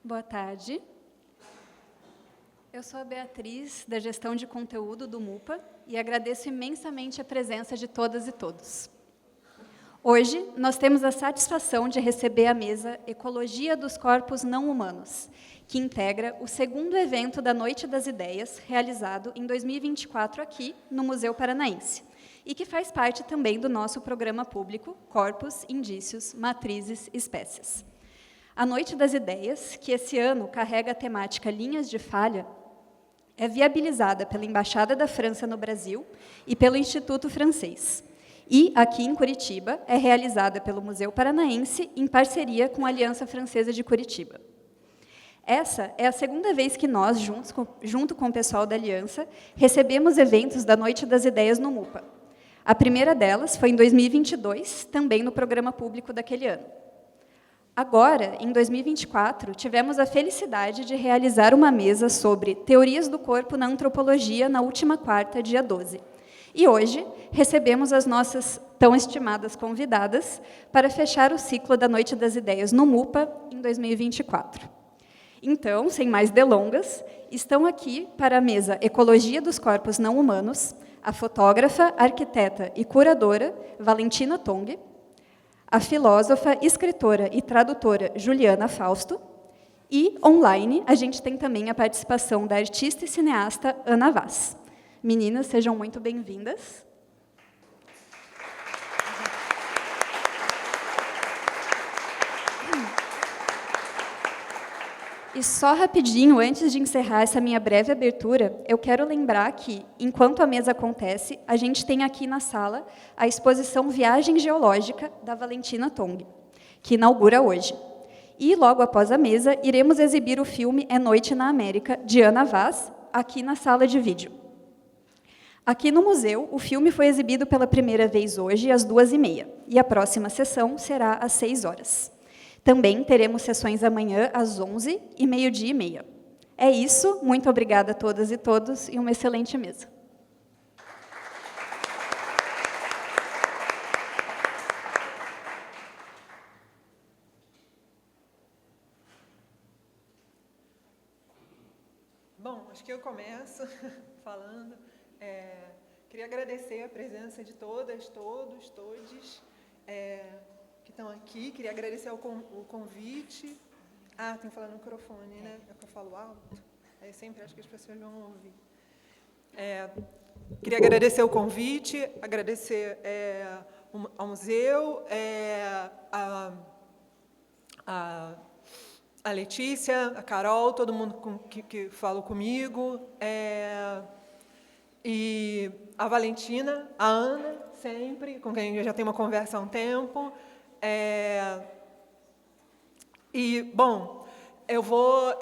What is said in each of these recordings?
Boa tarde. Eu sou a Beatriz, da Gestão de Conteúdo do MUPA, e agradeço imensamente a presença de todas e todos. Hoje, nós temos a satisfação de receber à mesa Ecologia dos Corpos Não Humanos, que integra o segundo evento da Noite das Ideias, realizado em 2024 aqui no Museu Paranaense, e que faz parte também do nosso programa público Corpos, Indícios, Matrizes, Espécies. A Noite das Ideias, que esse ano carrega a temática Linhas de Falha, é viabilizada pela Embaixada da França no Brasil e pelo Instituto Francês. E, aqui em Curitiba, é realizada pelo Museu Paranaense em parceria com a Aliança Francesa de Curitiba. Essa é a segunda vez que nós, junto com o pessoal da Aliança, recebemos eventos da Noite das Ideias no MUPA. A primeira delas foi em 2022, também no programa público daquele ano. Agora, em 2024, tivemos a felicidade de realizar uma mesa sobre teorias do corpo na antropologia na última quarta, dia 12. E hoje, recebemos as nossas tão estimadas convidadas para fechar o ciclo da Noite das Ideias no MUPA em 2024. Então, sem mais delongas, estão aqui para a mesa Ecologia dos Corpos Não Humanos, a fotógrafa, arquiteta e curadora Valentina Tong, a filósofa, escritora e tradutora Juliana Fausto, e, online, a gente tem também a participação da artista e cineasta Ana Vaz. Meninas, sejam muito bem-vindas. E só rapidinho, antes de encerrar essa minha breve abertura, eu quero lembrar que, enquanto a mesa acontece, a gente tem aqui na sala a exposição Viagem Geológica, da Valentina Tong, que inaugura hoje. E, logo após a mesa, iremos exibir o filme É Noite na América, de Ana Vaz, aqui na sala de vídeo. Aqui no museu, o filme foi exibido pela primeira vez hoje, às 14h30, e a próxima sessão será às 18h. Também teremos sessões amanhã, às 11h e 12h30. É isso, muito obrigada a todas e todos, e uma excelente mesa. Bom, acho que eu começo falando. Queria agradecer a presença de todas, todos, todes que estão aqui. Queria agradecer o convite. Tem que falar no microfone, né? É que eu falo alto. Aí sempre acho que as pessoas vão ouvir. Queria agradecer o convite, agradecer ao museu, a Letícia, a Carol, todo mundo que falou comigo, e a Valentina, a Ana, sempre, com quem eu já tenho uma conversa há um tempo. E, bom, eu vou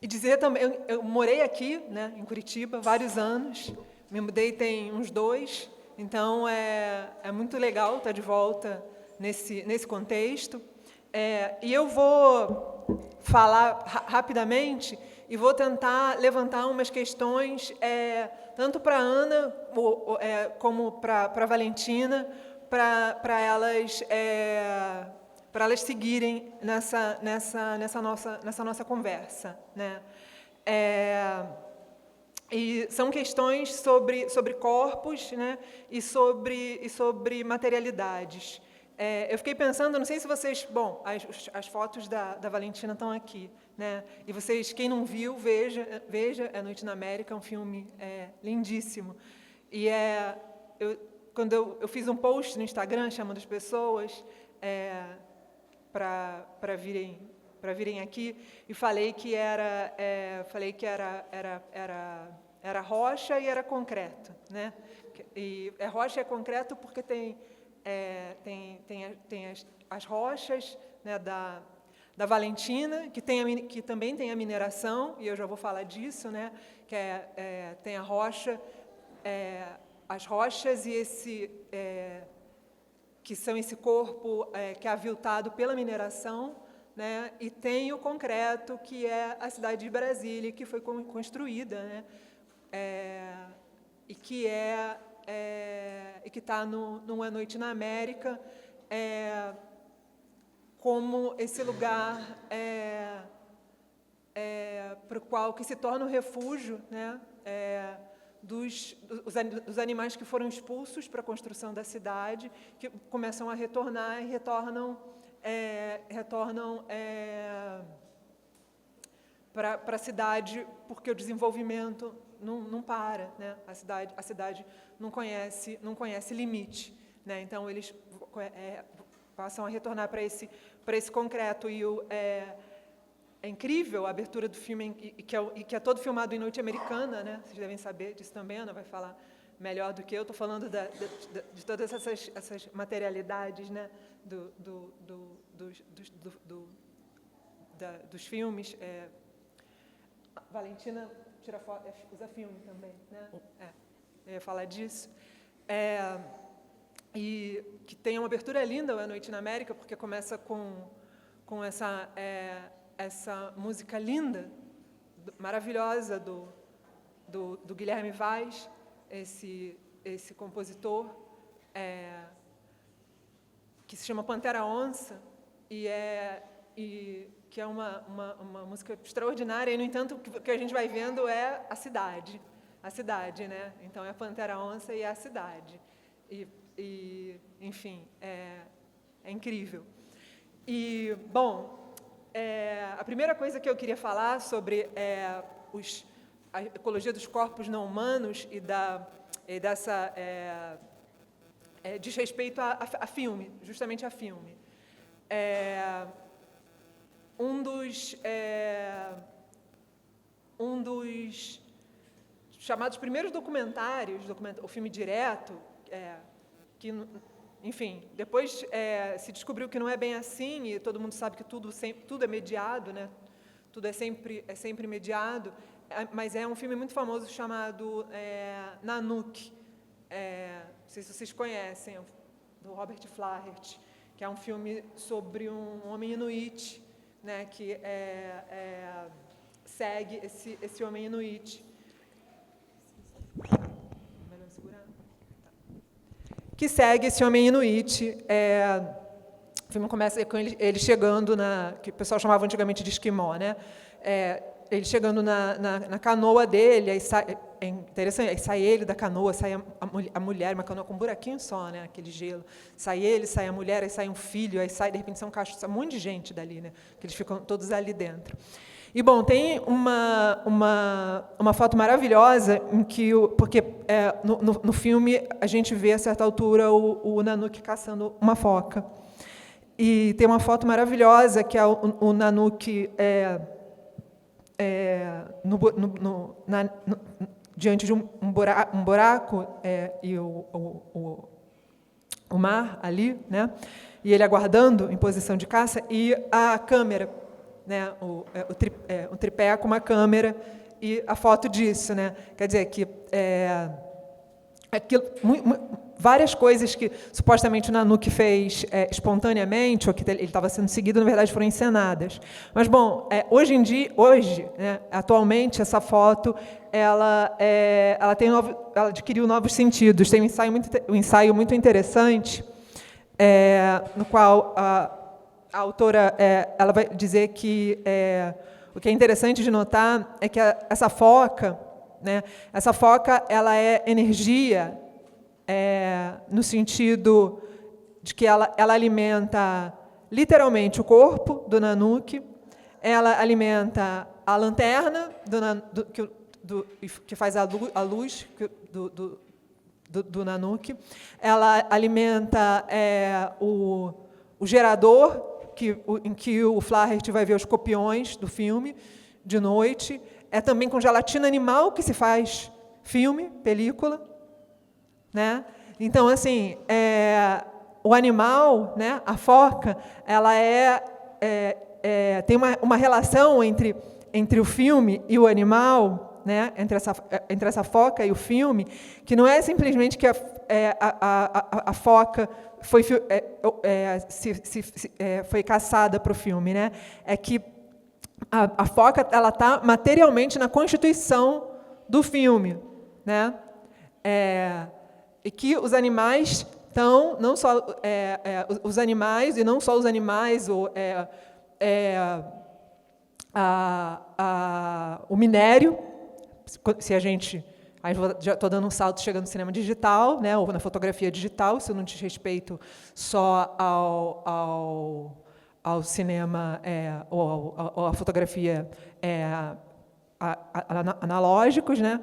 e dizer também, eu morei aqui, né, em Curitiba, vários anos, me mudei tem uns 2, então é muito legal estar de volta nesse contexto. E eu vou falar rapidamente e vou tentar levantar umas questões, tanto para a Ana como para a Valentina, para elas seguirem nessa nossa conversa, né? E são questões sobre corpos, né? e sobre materialidades. Eu fiquei pensando, não sei se vocês... Bom, as fotos da Valentina estão aqui, né? E vocês, quem não viu, veja É Noite na América, é um filme lindíssimo. E quando eu fiz um post no Instagram chamando as pessoas para virem aqui, e falei que era rocha e era concreto, né? E rocha e concreto porque tem as rochas, né, da Valentina, que também tem a mineração, e eu já vou falar disso, né, que tem a rocha, as rochas e que são esse corpo que é aviltado pela mineração, né, e tem o concreto, que é a cidade de Brasília, que foi construída, né, e que está no A Noite na América, como esse lugar para o qual que se torna o refúgio, né, dos animais que foram expulsos para a construção da cidade, que começam a retornar e retornam para a cidade, porque o desenvolvimento não para, né? A cidade não conhece limite, né? Então eles passam a retornar para esse concreto. E é incrível a abertura do filme, que é todo filmado em noite americana, né? Vocês devem saber disso também, Ana vai falar melhor do que eu. Estou falando de todas essas materialidades, né? Dos filmes. Valentina tira foto, usa filme também, né? Eu ia falar disso. E que tem uma abertura linda, A Noite na América, porque começa com essa música linda, maravilhosa do Guilherme Vaz, esse compositor, que se chama Pantera Onça, e que é uma música extraordinária, e, no entanto, o que a gente vai vendo é a cidade, né? Então, é a Pantera Onça e é a cidade. Enfim, é incrível. E, bom, a primeira coisa que eu queria falar sobre a ecologia dos corpos não humanos e dessa desrespeito a filme, justamente a filme. Um dos chamados primeiros documentários, o filme direto, que, enfim, depois se descobriu que não é bem assim, e todo mundo sabe que tudo é mediado, né? Tudo é sempre mediado, mas é um filme muito famoso chamado Nanook, não sei se vocês conhecem, do Robert Flaherty, que é um filme sobre um homem inuit, né, que segue esse homem inuit. Melhor segurar? Tá. Que segue esse homem inuit. O filme começa com ele chegando que o pessoal chamava antigamente de esquimó, né? Ele chegando na canoa dele, aí é interessante, aí sai ele da canoa, sai a mulher, uma canoa com um buraquinho só, né, aquele gelo. Sai ele, sai a mulher, aí sai um filho, aí sai, de repente, sai um monte de gente dali, né, que eles ficam todos ali dentro. E, bom, tem uma foto maravilhosa, porque no filme a gente vê, a certa altura, o Nanook caçando uma foca. E tem uma foto maravilhosa, que é o Nanook diante de um buraco e o mar ali, né? E ele aguardando em posição de caça, e a câmera, né? O tripé com uma câmera e a foto disso, né? Quer dizer que várias coisas que supostamente o Nanook fez espontaneamente, ou que ele estava sendo seguido, na verdade foram encenadas. Mas, bom, hoje, né, atualmente, essa foto ela adquiriu novos sentidos. Tem um ensaio muito interessante, no qual a autora ela vai dizer que o que é interessante de notar é que essa foca, né, ela é energia, no sentido de que ela alimenta literalmente o corpo do Nanook, ela alimenta a lanterna que faz a luz do Nanook, ela alimenta o gerador em que o Flaherty vai ver os copiões do filme de noite. É também com gelatina animal que se faz filme, película, né? Então, assim, o animal, né, a foca, ela tem uma relação entre o filme e o animal, né, entre essa foca e o filme, que não é simplesmente que a foca foi caçada para o filme, né? É que a foca ela está materialmente na constituição do filme, né? E que os animais Então, não só os animais, e não só os animais, o minério, se a gente... Aí já estou dando um salto chegando no cinema digital, né, ou na fotografia digital, se eu não diz respeito só ao cinema ou à fotografia analógicos, né?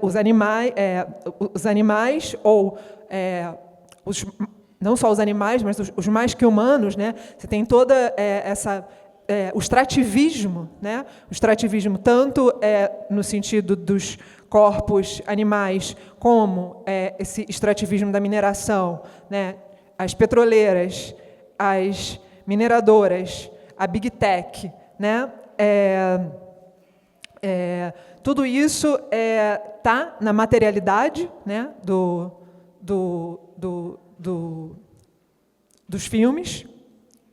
Os animais ou não só os animais, mas os mais que humanos, né? Você tem toda o extrativismo, né? O extrativismo tanto no sentido dos corpos animais, como esse extrativismo da mineração, né? As petroleiras, as mineradoras, a Big Tech, né? Tudo isso está na materialidade, né? Dos filmes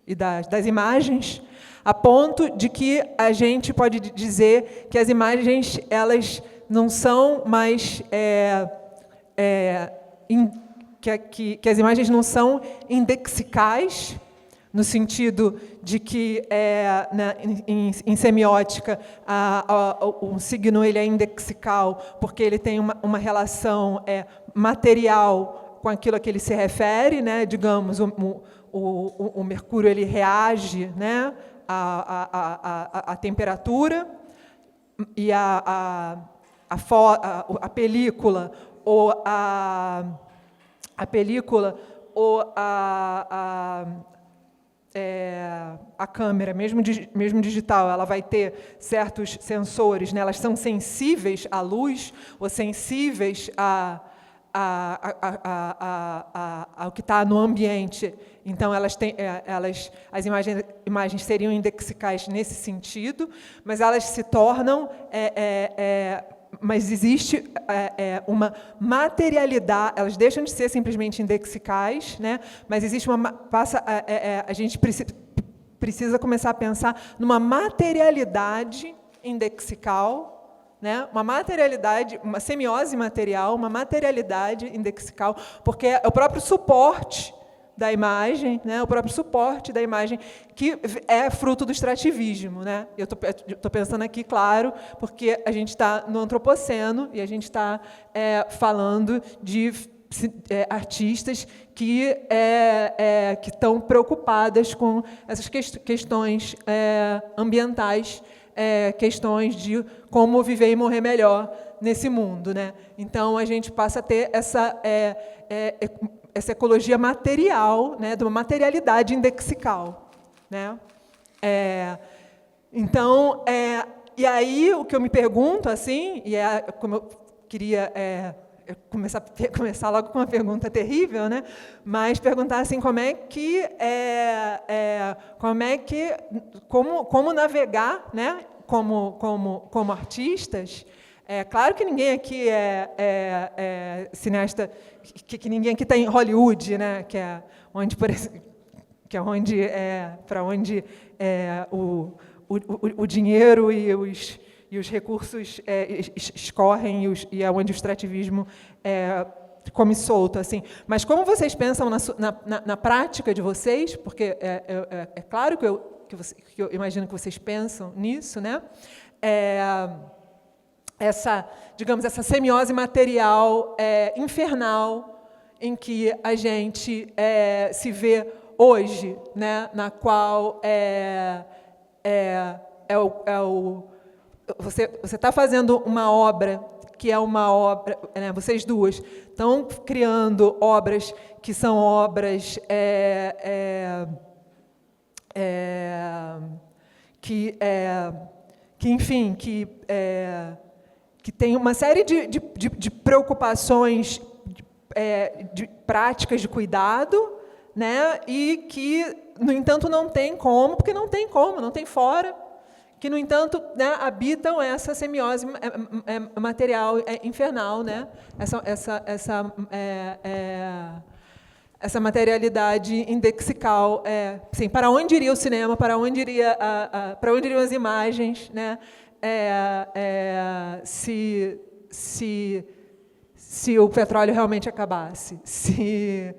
e das imagens, a ponto de que a gente pode dizer que as imagens elas não são mais que as imagens não são indexicais, no sentido de que em semiótica um signo ele é indexical porque ele tem uma relação material com aquilo a que ele se refere, né? Digamos, o Mercúrio ele reage, né, à temperatura, e a película ou a câmera, mesmo digital, ela vai ter certos sensores, né? Elas são sensíveis à luz ou sensíveis ao que está no ambiente. Então, as imagens seriam indexicais nesse sentido, mas elas se tornam... mas existe uma materialidade, elas deixam de ser simplesmente indexicais, né? Mas existe a gente precisa começar a pensar numa materialidade indexical, né? Uma materialidade, uma semiose material, uma materialidade indexical, porque é o próprio suporte da imagem, né? O próprio suporte da imagem que é fruto do extrativismo, né? Eu estou pensando aqui, claro, porque a gente está no antropoceno e a gente está falando de artistas que estão preocupadas com essas questões ambientais, questões de como viver e morrer melhor nesse mundo, né? Então a gente passa a ter essa ecologia material, né, de uma materialidade indexical, né? Então, e aí o que eu me pergunto, assim, e como eu queria começar logo com uma pergunta terrível, né? Mas perguntar assim, como navegar, né? Como artistas. Claro que ninguém aqui é cineasta, que ninguém aqui está em Hollywood, né? Que é onde para onde o dinheiro e os recursos escorrem e é onde o extrativismo come solto, assim. Mas como vocês pensam na prática de vocês, porque é claro que eu imagino que vocês pensam nisso, né? Digamos, essa semiose material infernal em que a gente se vê hoje, né? Na qual você está fazendo uma obra que é uma obra, né, vocês duas estão criando obras que são obras que enfim, que tem uma série de preocupações, de práticas de cuidado, né, e que, no entanto, não tem como, porque não tem como, não tem fora, que, no entanto, né, habitam essa semiose material infernal, né, essa materialidade indexical. Assim, para onde iria o cinema, para onde iriam as imagens, né, se se o petróleo realmente acabasse, se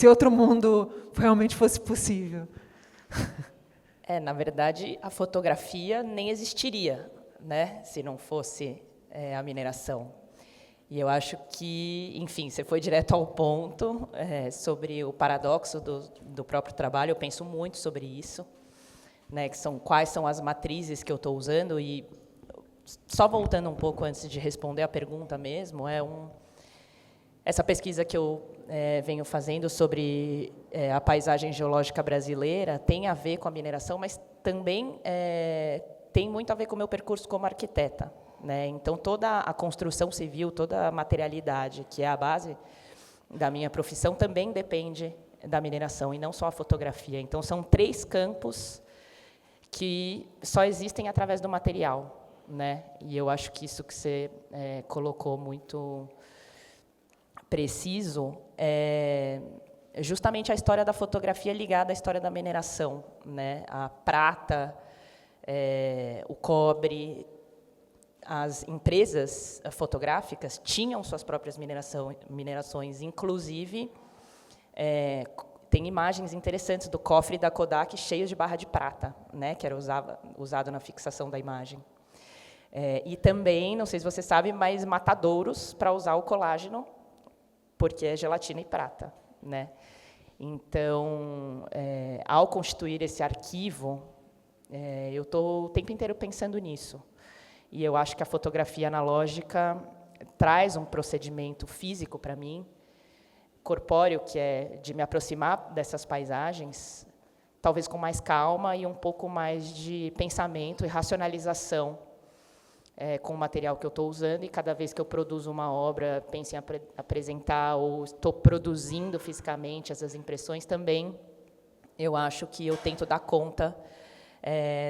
outro mundo realmente fosse possível. Na verdade, a fotografia nem existiria, né, se não fosse a mineração. E eu acho que, enfim, você foi direto ao ponto sobre o paradoxo do próprio trabalho. Eu penso muito sobre isso, né, que quais são as matrizes que eu estou usando. E, só voltando um pouco antes de responder a pergunta mesmo, essa pesquisa que eu venho fazendo sobre a paisagem geológica brasileira tem a ver com a mineração, mas também tem muito a ver com o meu percurso como arquiteta, né? Então, toda a construção civil, toda a materialidade, que é a base da minha profissão, também depende da mineração, e não só a fotografia. Então, são 3 campos que só existem através do material, né? E eu acho que isso que você colocou muito preciso é justamente a história da fotografia ligada à história da mineração, né? A prata, o cobre, as empresas fotográficas tinham suas próprias minerações, inclusive tem imagens interessantes do cofre da Kodak cheios de barra de prata, né? Que era usado na fixação da imagem. E também, não sei se você sabe, mas matadouros para usar o colágeno, porque é gelatina e prata, né? Então, ao constituir esse arquivo, eu estou o tempo inteiro pensando nisso. E eu acho que a fotografia analógica traz um procedimento físico para mim, corpóreo, que é de me aproximar dessas paisagens, talvez com mais calma e um pouco mais de pensamento e racionalização com o material que eu estou usando, e cada vez que eu produzo uma obra, penso em apresentar, ou estou produzindo fisicamente essas impressões, também eu acho que eu tento dar conta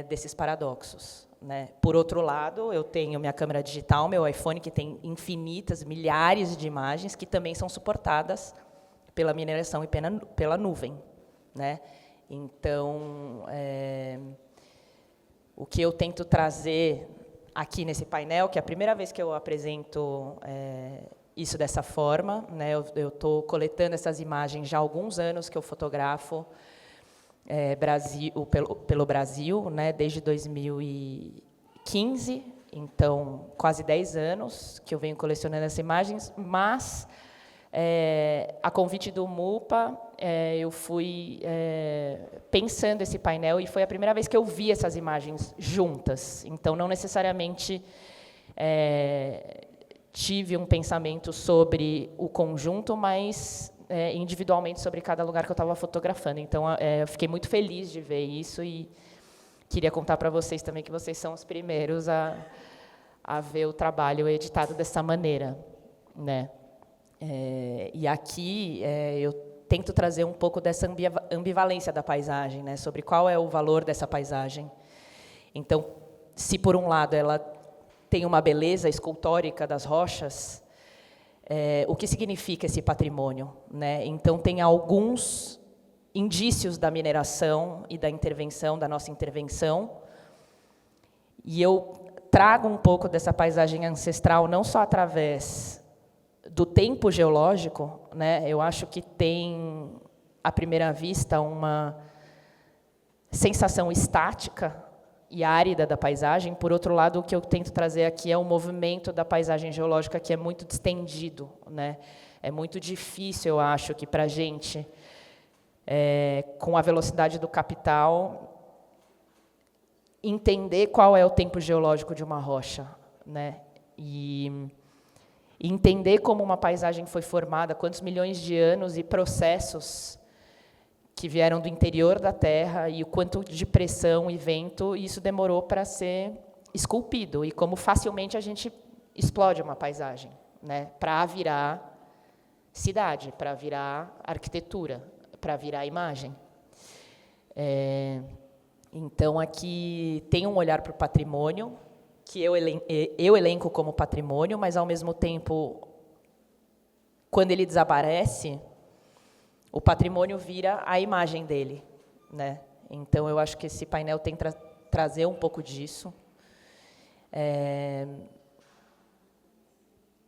desses paradoxos, né? Por outro lado, eu tenho minha câmera digital, meu iPhone, que tem infinitas, milhares de imagens, que também são suportadas pela mineração e pela nuvem, né? Então, o que eu tento trazer aqui nesse painel, que é a primeira vez que eu apresento isso dessa forma, né? Eu estou coletando essas imagens já há alguns anos que eu fotografo pelo Brasil, né? Desde 2015, então quase 10 anos que eu venho colecionando essas imagens, mas a convite do MUPA, eu fui pensando esse painel, e foi a primeira vez que eu vi essas imagens juntas. Então, não necessariamente tive um pensamento sobre o conjunto, mas individualmente sobre cada lugar que eu estava fotografando. Então, eu fiquei muito feliz de ver isso, e queria contar para vocês também que vocês são os primeiros a ver o trabalho editado dessa maneira, né? E aqui eu tento trazer um pouco dessa ambivalência da paisagem, né, sobre qual é o valor dessa paisagem. Então, se por um lado ela tem uma beleza escultórica das rochas, o que significa esse patrimônio, né? Então, tem alguns indícios da mineração e da intervenção, da nossa intervenção, e eu trago um pouco dessa paisagem ancestral, não só através do tempo geológico, né? Eu acho que tem, à primeira vista, uma sensação estática e árida da paisagem. Por outro lado, o que eu tento trazer aqui é o movimento da paisagem geológica, que é muito distendido, né? É muito difícil, eu acho, que para a gente, com a velocidade do capital, entender qual é o tempo geológico de uma rocha, né? E entender como uma paisagem foi formada, quantos milhões de anos e processos que vieram do interior da Terra, e o quanto de pressão e vento isso demorou para ser esculpido, e como facilmente a gente explode uma paisagem, né, para virar cidade, para virar arquitetura, para virar imagem. Então, aqui tem um olhar para o patrimônio, que eu elenco como patrimônio, mas, ao mesmo tempo, quando ele desaparece, o patrimônio vira a imagem dele, né? Então, eu acho que esse painel tem que trazer um pouco disso.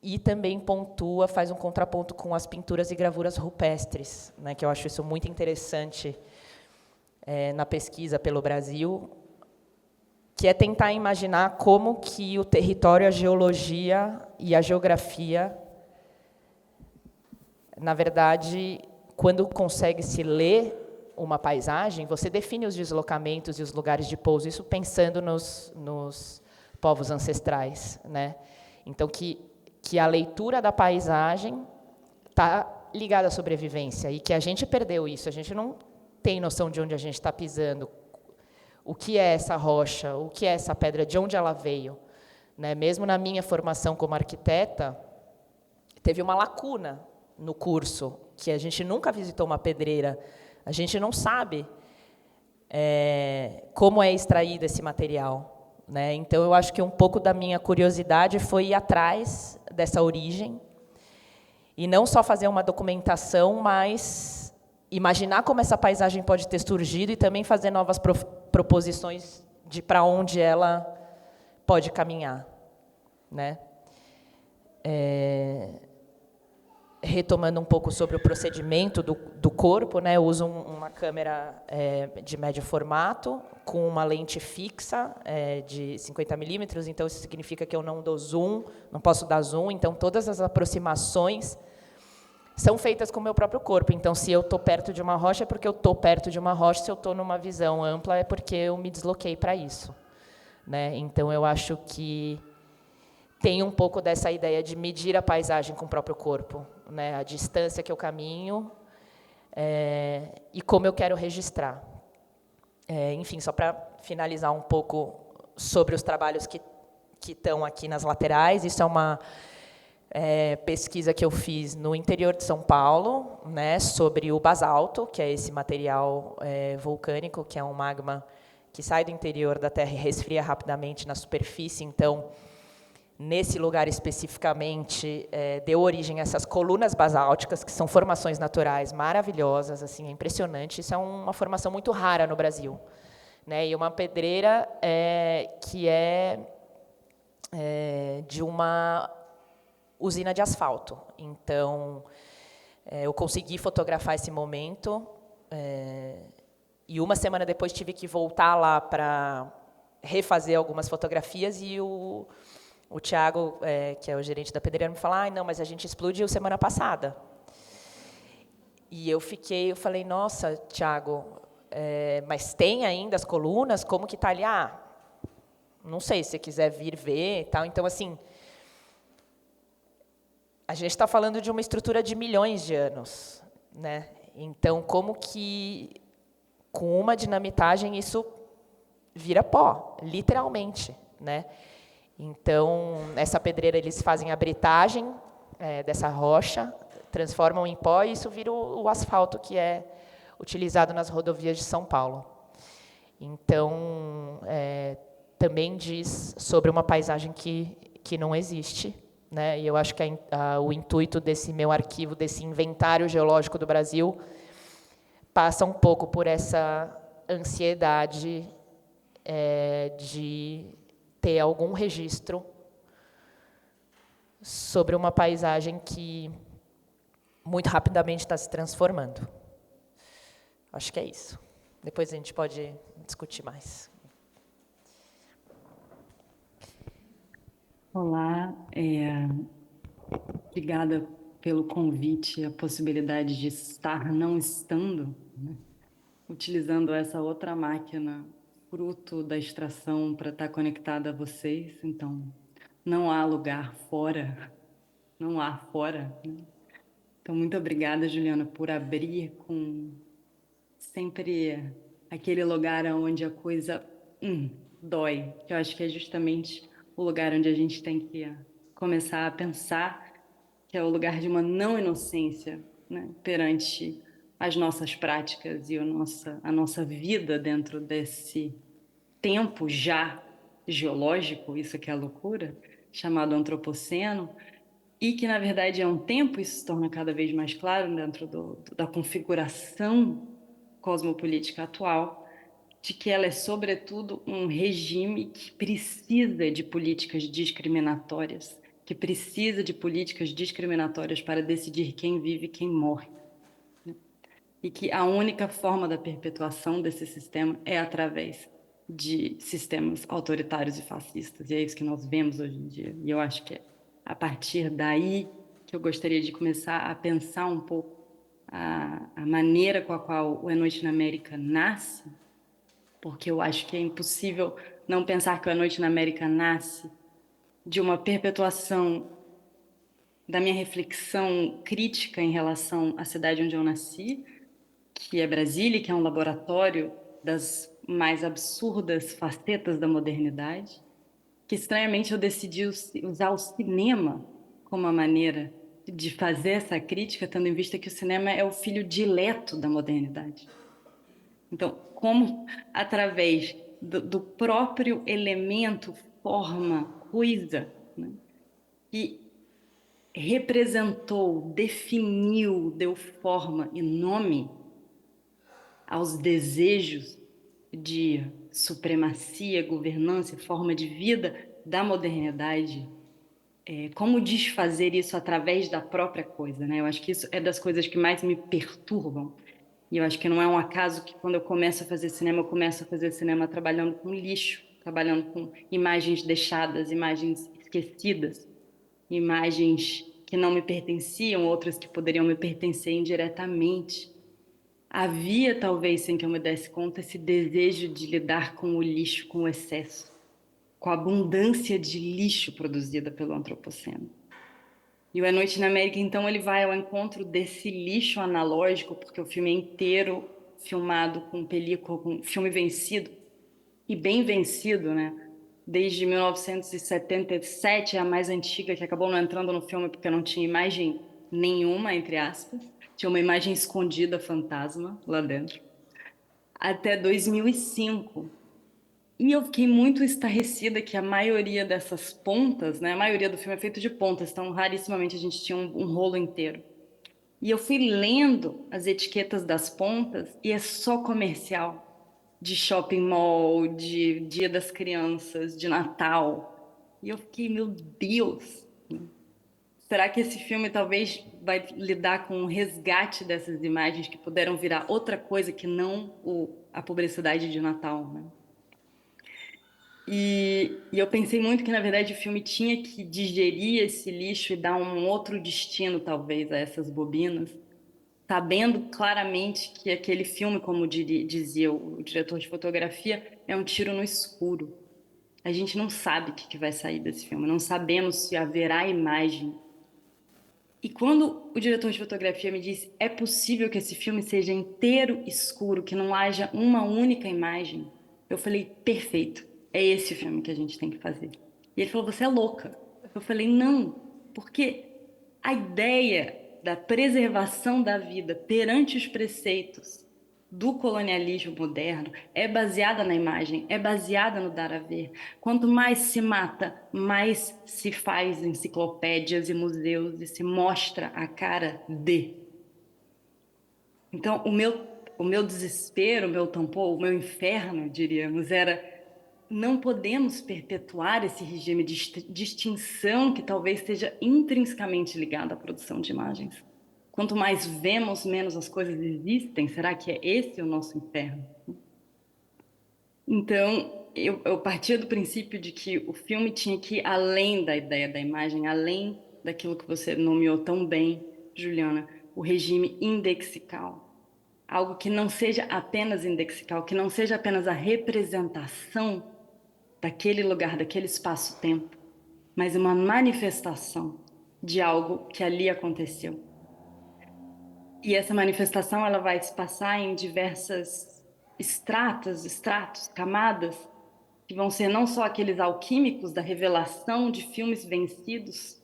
E também pontua, faz um contraponto com as pinturas e gravuras rupestres, né, que eu acho isso muito interessante na pesquisa pelo Brasil, que é tentar imaginar como que o território, a geologia e a geografia, na verdade, quando consegue se ler uma paisagem, você define os deslocamentos e os lugares de pouso, isso pensando nos povos ancestrais, né? Então, que a leitura da paisagem está ligada à sobrevivência, e que a gente perdeu isso, a gente não tem noção de onde a gente está pisando, o que é essa rocha, o que é essa pedra, de onde ela veio, né? Mesmo na minha formação como arquiteta, teve uma lacuna no curso, que a gente nunca visitou uma pedreira, a gente não sabe como é extraído esse material, né? Então, eu acho que um pouco da minha curiosidade foi ir atrás dessa origem, e não só fazer uma documentação, mas imaginar como essa paisagem pode ter surgido e também fazer novas proposições de para onde ela pode caminhar, né? Retomando um pouco sobre o procedimento do corpo, né? Eu uso uma câmera de médio formato, com uma lente fixa de 50 milímetros, então isso significa que eu não dou zoom, não posso dar zoom, então todas as aproximações são feitas com o meu próprio corpo. Então, se eu estou perto de uma rocha, é porque eu estou perto de uma rocha, se eu estou numa visão ampla, é porque eu me desloquei para isso, né? Então, eu acho que tem um pouco dessa ideia de medir a paisagem com o próprio corpo, né? A distância que eu caminho e como eu quero registrar. Enfim, só para finalizar um pouco sobre os trabalhos que estão aqui nas laterais, isso é uma pesquisa que eu fiz no interior de São Paulo, né, sobre o basalto, que é esse material vulcânico, que é um magma que sai do interior da Terra e resfria rapidamente na superfície. Então, nesse lugar especificamente, deu origem a essas colunas basálticas, que são formações naturais maravilhosas, assim, é impressionante. Isso é uma formação muito rara no Brasil, né, e uma pedreira que de uma usina de asfalto. Então, eu consegui fotografar esse momento, e uma semana depois tive que voltar lá para refazer algumas fotografias, e o Tiago, que é o gerente da pedreira, me falou: não, mas a gente explodiu semana passada. E eu falei, nossa, Tiago, mas tem ainda as colunas? Como que está ali? Não sei, se você quiser vir ver e tal. Então, assim, a gente está falando de uma estrutura de milhões de anos, né? Então, como que, com uma dinamitagem, isso vira pó, literalmente, né? Então, essa pedreira, eles fazem a britagem dessa rocha, transformam em pó, e isso vira o asfalto que é utilizado nas rodovias de São Paulo. Então, também diz sobre uma paisagem que não existe, né? E eu acho que o intuito desse meu arquivo, desse inventário geológico do Brasil, passa um pouco por essa ansiedade de ter algum registro sobre uma paisagem que muito rapidamente está se transformando. Acho que é isso. Depois a gente pode discutir mais. Olá, obrigada pelo convite, a possibilidade de estar não estando, né? Utilizando essa outra máquina, fruto da extração, para estar conectada a vocês. Então, não há lugar fora, não há fora, né? Então, muito obrigada, Juliana, por abrir com sempre aquele lugar onde a coisa dói, que eu acho que é justamente o lugar onde a gente tem que começar a pensar, que é o lugar de uma não inocência, né, perante as nossas práticas e a nossa vida dentro desse tempo já geológico, isso que é a loucura, chamado antropoceno, e que, na verdade, é um tempo, isso se torna cada vez mais claro dentro da configuração cosmopolítica atual, de que ela é, sobretudo, um regime que precisa de políticas discriminatórias, que precisa de políticas discriminatórias para decidir quem vive e quem morre. E que a única forma da perpetuação desse sistema é através de sistemas autoritários e fascistas. E é isso que nós vemos hoje em dia. E eu acho que é a partir daí que eu gostaria de começar a pensar um pouco a maneira com a qual o É Noite na América nasce, porque eu acho que é impossível não pensar que o É Noite na América nasce de uma perpetuação da minha reflexão crítica em relação à cidade onde eu nasci, que é Brasília, que é um laboratório das mais absurdas facetas da modernidade, que estranhamente eu decidi usar o cinema como uma maneira de fazer essa crítica, tendo em vista que o cinema é o filho dileto da modernidade. Então, como através do próprio elemento, forma, coisa, né, que representou, definiu, deu forma e nome aos desejos de supremacia, governança, forma de vida da modernidade, como desfazer isso através da própria coisa, né? Eu acho que isso é das coisas que mais me perturbam. E eu acho que não é um acaso que quando eu começo a fazer cinema, eu começo a fazer cinema trabalhando com lixo, trabalhando com imagens deixadas, imagens esquecidas, imagens que não me pertenciam, outras que poderiam me pertencer indiretamente. Havia, talvez, sem que eu me desse conta, esse desejo de lidar com o lixo, com o excesso, com a abundância de lixo produzida pelo antropoceno. E o É Noite na América, então, ele vai ao encontro desse lixo analógico, porque o filme é inteiro filmado com película, com filme vencido, e bem vencido, né? Desde 1977, é a mais antiga, que acabou não entrando no filme porque não tinha imagem nenhuma, entre aspas. Tinha uma imagem escondida, fantasma, lá dentro. Até 2005. E eu fiquei muito estarrecida que a maioria dessas pontas, né? A maioria do filme é feito de pontas, então rarissimamente a gente tinha um rolo inteiro. E eu fui lendo as etiquetas das pontas e é só comercial de shopping mall, de Dia das Crianças, de Natal. E eu fiquei, meu Deus, será que esse filme talvez vai lidar com o resgate dessas imagens que puderam virar outra coisa que não a publicidade de Natal, né? E eu pensei muito que, na verdade, o filme tinha que digerir esse lixo e dar um outro destino, talvez, a essas bobinas, sabendo claramente que aquele filme, como dizia o diretor de fotografia, é um tiro no escuro. A gente não sabe o que vai sair desse filme, não sabemos se haverá imagem. E quando o diretor de fotografia me disse, é possível que esse filme seja inteiro escuro, que não haja uma única imagem, eu falei, perfeito, é esse o filme que a gente tem que fazer. E ele falou, você é louca. Eu falei, não, porque a ideia da preservação da vida perante os preceitos do colonialismo moderno é baseada na imagem, é baseada no dar a ver. Quanto mais se mata, mais se faz enciclopédias e museus e se mostra a cara de. Então, o meu desespero, o meu tampão, o meu inferno, diríamos, era não podemos perpetuar esse regime de extinção que talvez esteja intrinsecamente ligado à produção de imagens. Quanto mais vemos, menos as coisas existem. Será que é esse o nosso inferno? Então, eu partia do princípio de que o filme tinha que ir além da ideia da imagem, além daquilo que você nomeou tão bem, Juliana, o regime indexical. Algo que não seja apenas indexical, que não seja apenas a representação daquele lugar, daquele espaço-tempo, mas uma manifestação de algo que ali aconteceu. E essa manifestação ela vai se passar em diversas estratos, camadas, que vão ser não só aqueles alquímicos da revelação de filmes vencidos,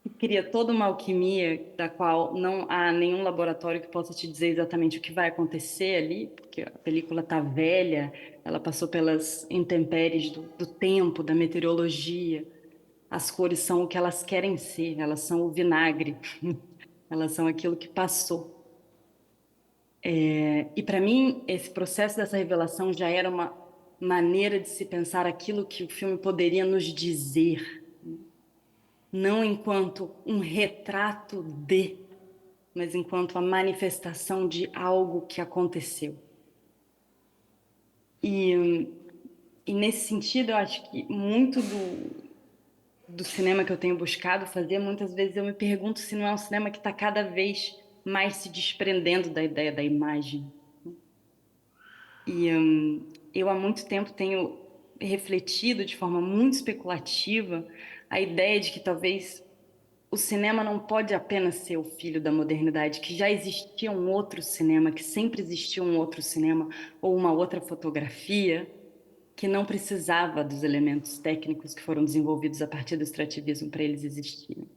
que cria toda uma alquimia da qual não há nenhum laboratório que possa te dizer exatamente o que vai acontecer ali, porque a película está velha, ela passou pelas intempéries do tempo, da meteorologia. As cores são o que elas querem ser, elas são o vinagre, elas são aquilo que passou. E para mim, esse processo dessa revelação já era uma maneira de se pensar aquilo que o filme poderia nos dizer, não enquanto um retrato de, mas enquanto a manifestação de algo que aconteceu. E nesse sentido, eu acho que muito do cinema que eu tenho buscado fazer, muitas vezes eu me pergunto se não é um cinema que está cada vez mais se desprendendo da ideia da imagem. Eu há muito tempo tenho refletido de forma muito especulativa a ideia de que talvez o cinema não pode apenas ser o filho da modernidade, que já existia um outro cinema, que sempre existiu um outro cinema ou uma outra fotografia que não precisava dos elementos técnicos que foram desenvolvidos a partir do extrativismo para eles existirem.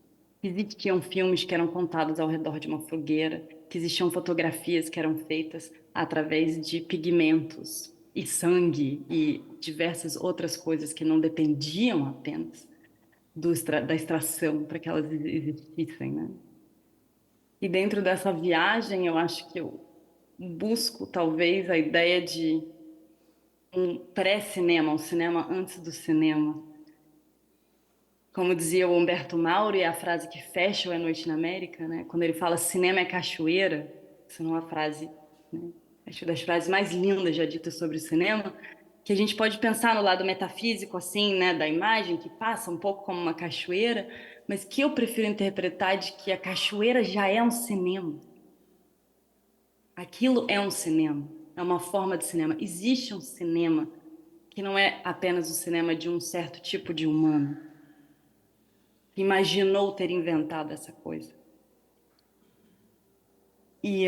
Existiam filmes que eram contados ao redor de uma fogueira, que existiam fotografias que eram feitas através de pigmentos e sangue e diversas outras coisas que não dependiam apenas da extração para que elas existissem, né? E dentro dessa viagem, eu acho que eu busco talvez a ideia de um pré-cinema, um cinema antes do cinema. Como dizia o Humberto Mauro, e a frase que fecha o É Noite na América, né? Quando ele fala cinema é cachoeira, isso não é uma frase, né? Acho das frases mais lindas já ditas sobre o cinema, que a gente pode pensar no lado metafísico, assim, né, da imagem, que passa um pouco como uma cachoeira, mas que eu prefiro interpretar de que a cachoeira já é um cinema. Aquilo é um cinema, é uma forma de cinema. Existe um cinema que não é apenas o cinema de um certo tipo de humano que imaginou ter inventado essa coisa. E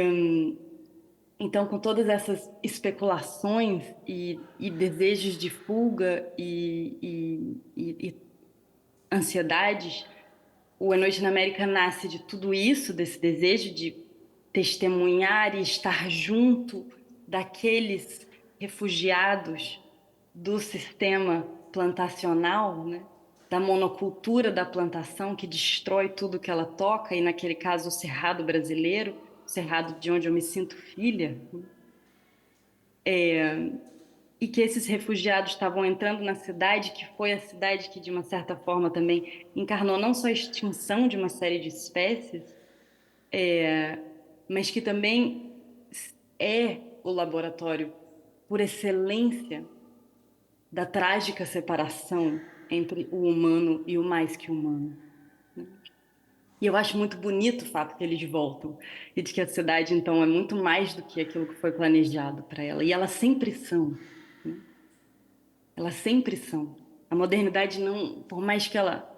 então, com todas essas especulações e desejos de fuga e ansiedades, o A Noite na América nasce de tudo isso, desse desejo de testemunhar e estar junto daqueles refugiados do sistema plantacional, né? Da monocultura da plantação que destrói tudo que ela toca, e naquele caso o Cerrado brasileiro, o Cerrado de onde eu me sinto filha, e que esses refugiados estavam entrando na cidade, que foi a cidade que, de uma certa forma, também encarnou não só a extinção de uma série de espécies, mas que também é o laboratório por excelência da trágica separação entre o humano e o mais que humano. E eu acho muito bonito o fato que eles voltam e de que a cidade, então, é muito mais do que aquilo que foi planejado para ela. E elas sempre são. Né? Elas sempre são. A modernidade não, por mais que ela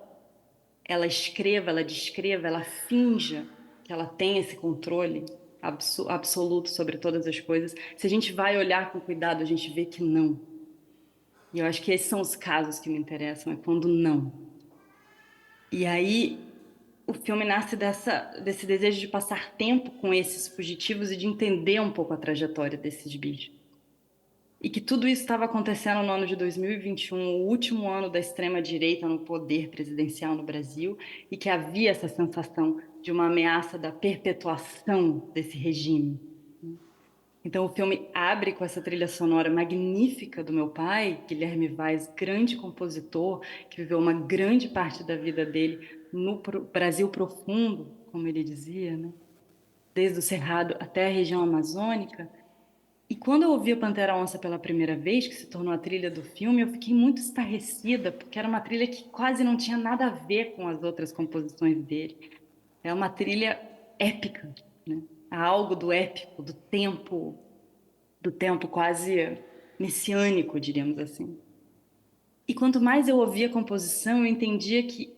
escreva, ela descreva, ela finja que ela tem esse controle absoluto sobre todas as coisas, se a gente vai olhar com cuidado, a gente vê que não. E eu acho que esses são os casos que me interessam, é quando não. E aí o filme nasce desse desejo de passar tempo com esses fugitivos e de entender um pouco a trajetória desses bichos. E que tudo isso estava acontecendo no ano de 2021, o último ano da extrema-direita no poder presidencial no Brasil, e que havia essa sensação de uma ameaça da perpetuação desse regime. Então, o filme abre com essa trilha sonora magnífica do meu pai, Guilherme Vaz, grande compositor, que viveu uma grande parte da vida dele no Brasil profundo, como ele dizia, né? Desde o Cerrado até a região amazônica. E quando eu ouvi a Pantera Onça pela primeira vez, que se tornou a trilha do filme, eu fiquei muito estarrecida, porque era uma trilha que quase não tinha nada a ver com as outras composições dele. É uma trilha épica, né? Há algo do épico, do tempo quase messiânico, diríamos assim. E quanto mais eu ouvia a composição, eu entendia que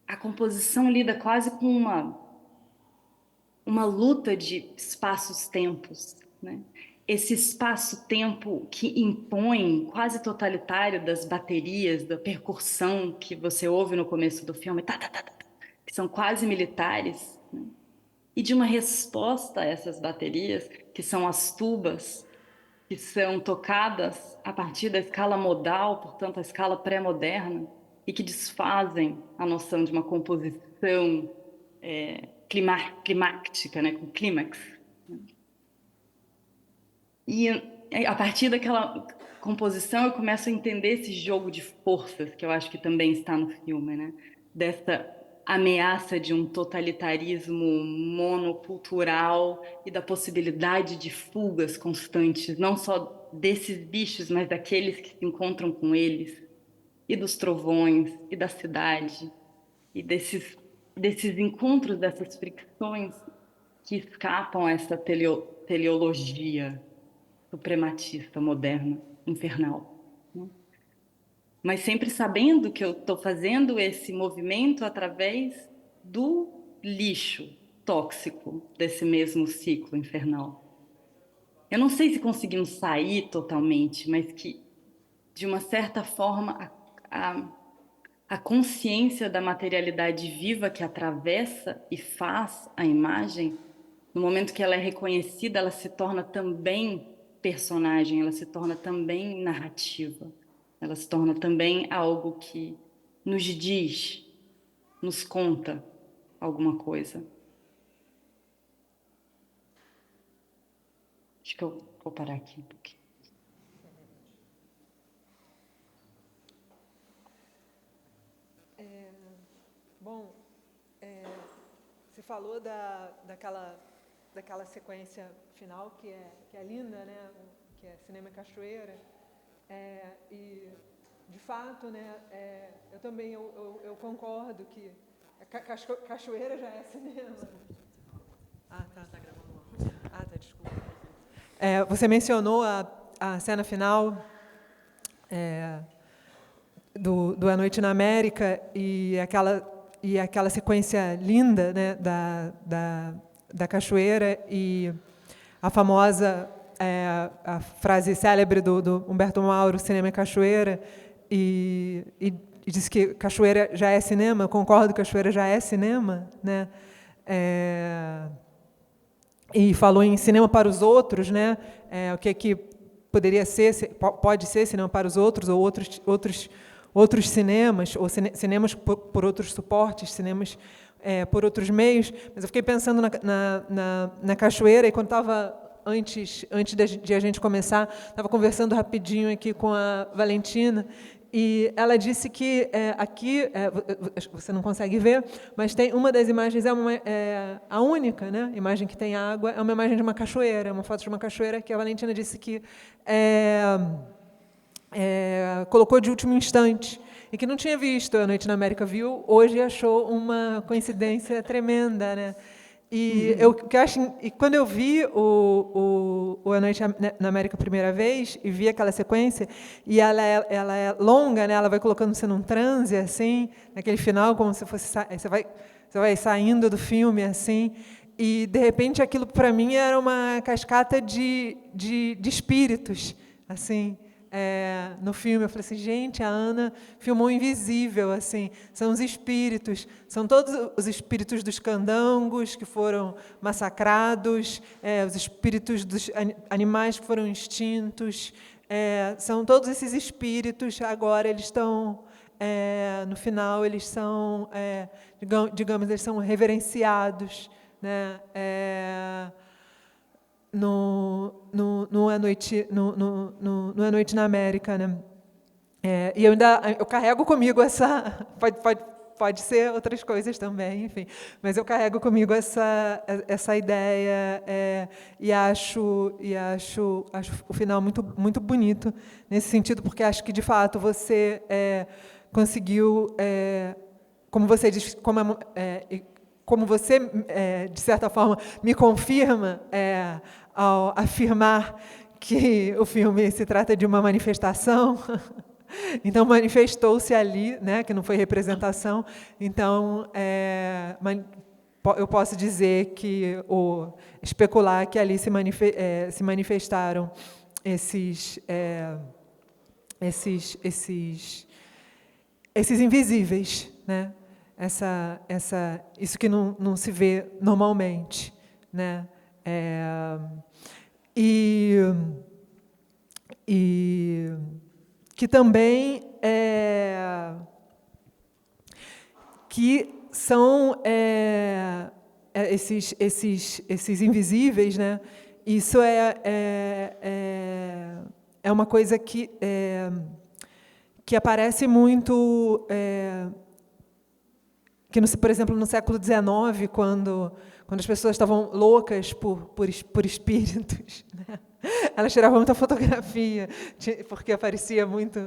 a composição lida quase com uma luta de espaços-tempos, né? Esse espaço-tempo que impõe, quase totalitário, das baterias, da percussão que você ouve no começo do filme, tá, tá, tá, tá, que são quase militares, né? E de uma resposta a essas baterias, que são as tubas, que são tocadas a partir da escala modal, portanto, a escala pré-moderna, e que desfazem a noção de uma composição climática, né, com clímax. E a partir daquela composição eu começo a entender esse jogo de forças que eu acho que também está no filme, né? Dessa ameaça de um totalitarismo monocultural e da possibilidade de fugas constantes, não só desses bichos, mas daqueles que se encontram com eles, e dos trovões, e da cidade, e desses encontros, dessas fricções que escapam a essa teleologia suprematista, moderna, infernal, né? Mas sempre sabendo que eu estou fazendo esse movimento através do lixo tóxico desse mesmo ciclo infernal. Eu não sei se conseguimos sair totalmente, mas que, de uma certa forma, a consciência da materialidade viva que atravessa e faz a imagem, no momento que ela é reconhecida, ela se torna também personagem, ela se torna também narrativa, ela se torna também algo que nos diz, nos conta alguma coisa. Acho que eu vou parar aqui um pouquinho. Bom, você falou daquela sequência final que é linda, né? Que é Cinema e Cachoeira. E, de fato, né, eu também eu concordo que Cachoeira já é cinema. Ah, tá. Ah, tá, desculpa. Você mencionou a cena final do A Noite na América e aquela sequência linda, né, da cachoeira e a famosa a frase célebre do Humberto Mauro, cinema é cachoeira, e diz que cachoeira já é cinema. Eu concordo que cachoeira já é cinema, né? E falou em cinema para os outros, né? O que poderia ser, pode ser cinema para os outros, ou outros cinemas, ou cinemas por outros suportes, cinemas por outros meios. Mas eu fiquei pensando na cachoeira, e quando estava, antes de a gente começar, estava conversando rapidinho aqui com a Valentina, e ela disse que aqui, você não consegue ver, mas tem uma das imagens, a única, né, imagem que tem água, é uma imagem de uma cachoeira, uma foto de uma cachoeira, que a Valentina disse que colocou de último instante, e que não tinha visto A Noite na América, viu hoje e achou uma coincidência tremenda, né? E quando eu vi o A Noite na América a primeira vez, e vi aquela sequência, e ela é longa, né? Ela vai colocando você num transe, assim, naquele final, como se fosse... Você vai saindo do filme, assim, e, de repente, aquilo, para mim, era uma cascata de espíritos, assim. No filme, eu falei assim, gente, a Ana filmou Invisível, assim, são os espíritos, são todos os espíritos dos candangos que foram massacrados, os espíritos dos animais que foram extintos, são todos esses espíritos, agora eles estão, no final, eles são, digamos, eles são reverenciados, né? No A Noite na América, né? E eu carrego comigo essa... Pode ser outras coisas também, enfim. Mas eu carrego comigo essa ideia, e acho o final muito, muito bonito nesse sentido, porque acho que, de fato, você conseguiu, como você diz, como você, de certa forma, me confirma ao afirmar que o filme se trata de uma manifestação. Então, manifestou-se ali, né, que não foi representação. Então, eu posso dizer que, especular que ali se manifestaram esses invisíveis, né? Isso que não se vê normalmente, né? E que também que são esses invisíveis, né? isso é uma coisa que aparece muito, por exemplo, no século XIX, quando as pessoas estavam loucas por espíritos, né? Elas tiravam muita fotografia, porque aparecia muito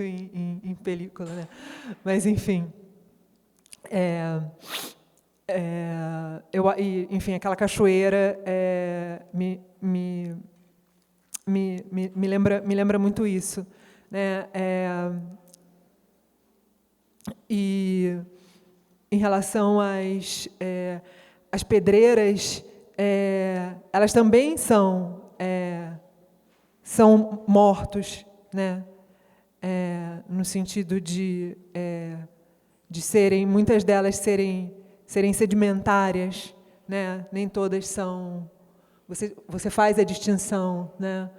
em película, né? Mas, enfim, enfim, aquela cachoeira me lembra muito isso, né? E em relação às pedreiras, elas também são mortos, né? No sentido de serem, muitas delas serem sedimentárias, né? Nem todas são. Você faz a distinção, né?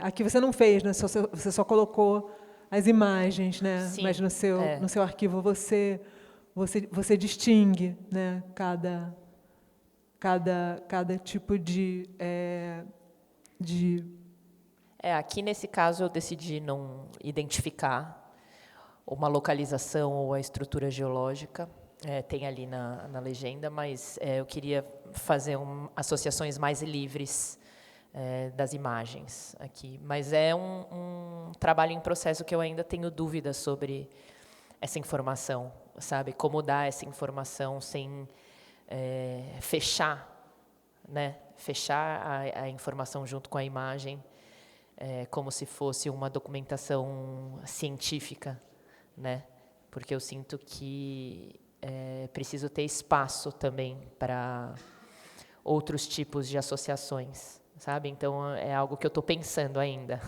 Aqui você não fez, né? Você só colocou as imagens, né? Sim, mas no seu arquivo você distingue, né? Cada tipo de aqui nesse caso eu decidi não identificar uma localização ou a estrutura geológica, tem ali na legenda, mas eu queria fazer associações mais livres das imagens aqui. Mas é um trabalho em processo que eu ainda tenho dúvidas sobre essa informação, sabe? Como dar essa informação sem fechar, né? Fechar a informação junto com a imagem, como se fosse uma documentação científica, né? Porque eu sinto que preciso ter espaço também para outros tipos de associações, sabe? Então, é algo que eu estou pensando ainda,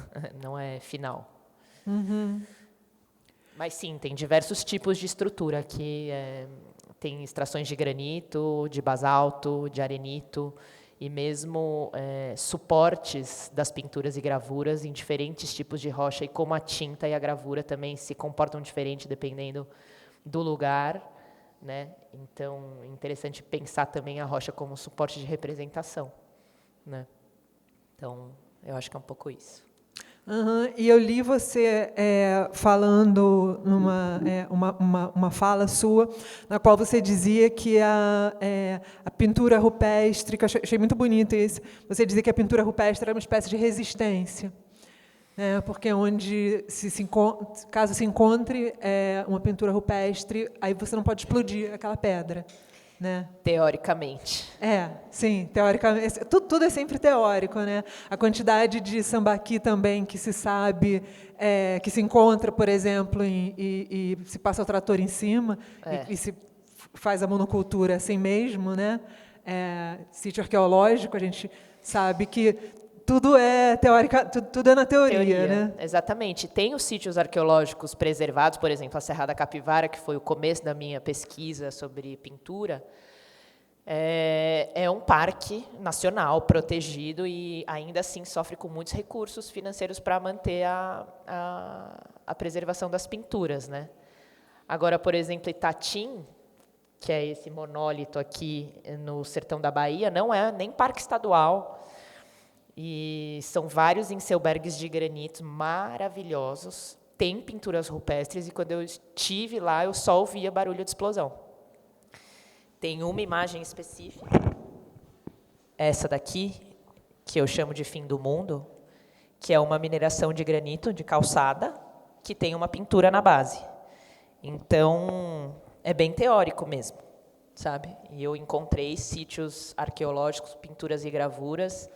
não é final. Uhum. Mas, sim, tem diversos tipos de estrutura aqui. Tem extrações de granito, de basalto, de arenito, e mesmo suportes das pinturas e gravuras em diferentes tipos de rocha, e como a tinta e a gravura também se comportam diferente dependendo do lugar, né? Então, é interessante pensar também a rocha como suporte de representação, né? Então, eu acho que é um pouco isso. Uhum. E eu li você falando uma fala sua, na qual você dizia que a pintura rupestre, que eu achei muito bonito isso, você dizia que a pintura rupestre era uma espécie de resistência, né? Porque onde, caso se encontre uma pintura rupestre, aí você não pode explodir aquela pedra, né? Teoricamente. Sim, teoricamente. Tudo é sempre teórico, né? A quantidade de sambaqui também que se sabe, que se encontra, por exemplo, e se passa o trator em cima, e se faz a monocultura assim mesmo, né? Sítio arqueológico, a gente sabe que tudo é teórica, tudo é na teoria, né? Exatamente. Tem os sítios arqueológicos preservados, por exemplo, a Serra da Capivara, que foi o começo da minha pesquisa sobre pintura. É um parque nacional protegido e ainda assim sofre com muitos recursos financeiros para manter a preservação das pinturas, né? Agora, por exemplo, Itatim, que é esse monólito aqui no sertão da Bahia, não é nem parque estadual. E são vários enselbergues de granito maravilhosos. Tem pinturas rupestres e quando eu estive lá, eu só ouvia barulho de explosão. Tem uma imagem específica, essa daqui, que eu chamo de Fim do Mundo, que é uma mineração de granito de calçada, que tem uma pintura na base. Então, é bem teórico mesmo, sabe? E eu encontrei sítios arqueológicos, pinturas e gravuras,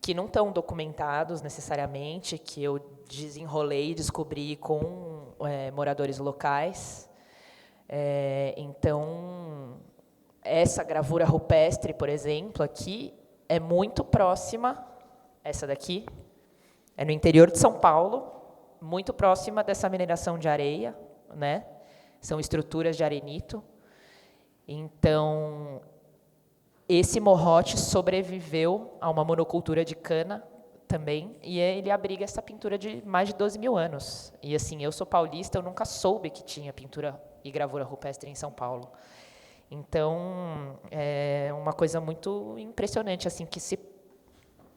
que não estão documentados necessariamente, que eu desenrolei e descobri com moradores locais. Então, essa gravura rupestre, por exemplo, aqui, é muito próxima, essa daqui, é no interior de São Paulo, muito próxima dessa mineração de areia, né? São estruturas de arenito. Então, esse morrote sobreviveu a uma monocultura de cana também, e ele abriga essa pintura de mais de 12 mil anos. E assim, eu sou paulista, eu nunca soube que tinha pintura e gravura rupestre em São Paulo. Então, é uma coisa muito impressionante, assim, que se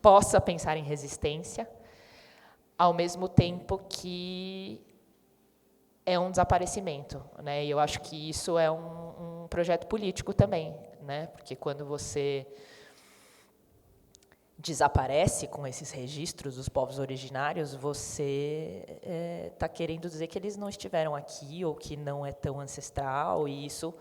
possa pensar em resistência, ao mesmo tempo que é um desaparecimento, né? E eu acho que isso é um projeto político também, né? Porque quando você desaparece com esses registros dos povos originários, você está querendo dizer que eles não estiveram aqui ou que não é tão ancestral, e isso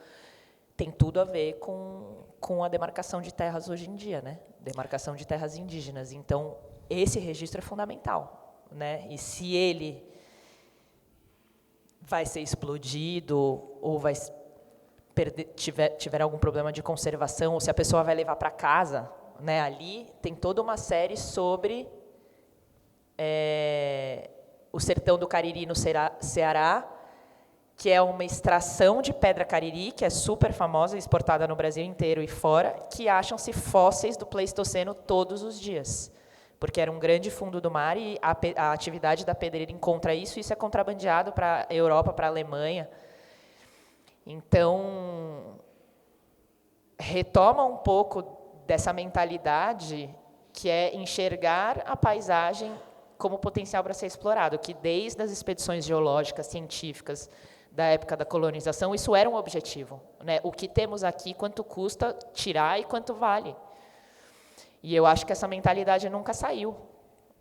tem tudo a ver com a demarcação de terras hoje em dia, né? Demarcação de terras indígenas. Então, esse registro é fundamental, né? E se ele vai ser explodido ou vai tiver algum problema de conservação, ou se a pessoa vai levar para casa, né? Ali tem toda uma série sobre o sertão do Cariri no Ceará, que é uma extração de pedra cariri, que é super famosa, exportada no Brasil inteiro e fora, que acham-se fósseis do Pleistoceno todos os dias, porque era um grande fundo do mar e a atividade da pedreira encontra isso, e isso é contrabandeado para a Europa, para a Alemanha. Então, retoma um pouco dessa mentalidade que é enxergar a paisagem como potencial para ser explorado, que desde as expedições geológicas, científicas, da época da colonização, isso era um objetivo, né? O que temos aqui, quanto custa tirar e quanto vale. E eu acho que essa mentalidade nunca saiu,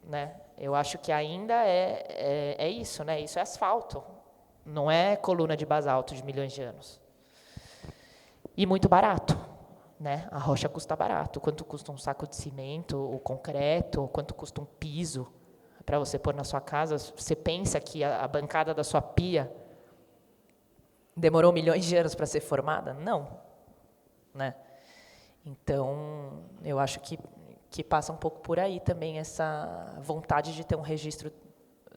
né? Eu acho que ainda é isso, né? Isso é asfalto, não é coluna de basalto de milhões de anos. E muito barato, né? A rocha custa barato. Quanto custa um saco de cimento, o concreto, quanto custa um piso para você pôr na sua casa? Você pensa que a bancada da sua pia demorou milhões de anos para ser formada? Não, né? Então, eu acho que passa um pouco por aí também essa vontade de ter um registro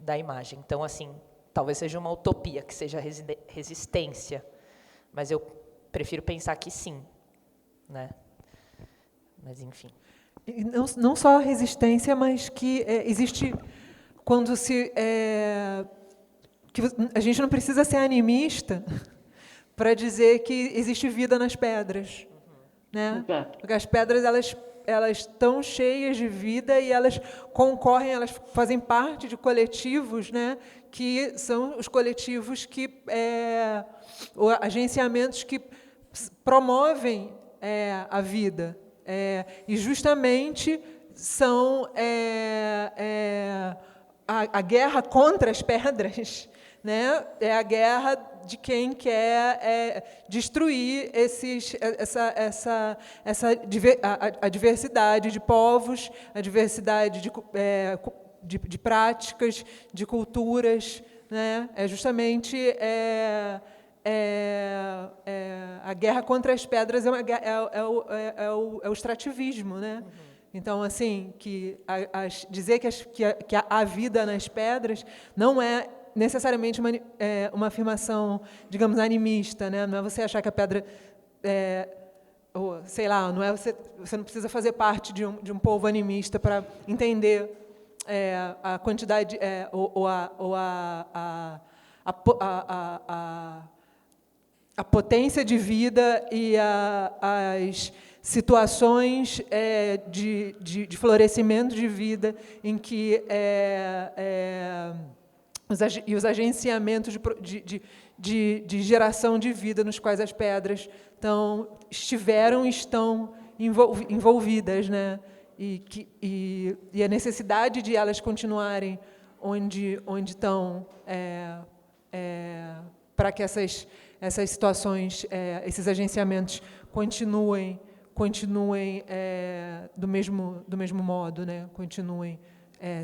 da imagem. Então, assim, talvez seja uma utopia, que seja resistência, mas eu prefiro pensar que sim, né? Mas, enfim. E não só a resistência, mas que existe quando que a gente não precisa ser animista para dizer que existe vida nas pedras, né? Exato. Porque as pedras elas estão cheias de vida e elas concorrem, elas fazem parte de coletivos, né? Que são os coletivos que agenciamentos que promovem a vida, e justamente são a guerra contra as pedras, né? É a guerra de quem quer destruir a diversidade de povos, a diversidade de práticas, de culturas, né? É justamente a guerra contra as pedras é o extrativismo, né? Então, assim, dizer que há vida nas pedras não é necessariamente uma afirmação, digamos, animista, né? Não é você achar que a pedra, ou, sei lá, não é você não precisa fazer parte de um povo animista para entender a quantidade a potência de vida e as situações de florescimento de vida em que os agenciamentos de geração de vida nos quais as pedras estiveram e estão envolvidas, né? E a necessidade de elas continuarem onde estão, para que essas situações, esses agenciamentos continuem do mesmo modo, né? Continuem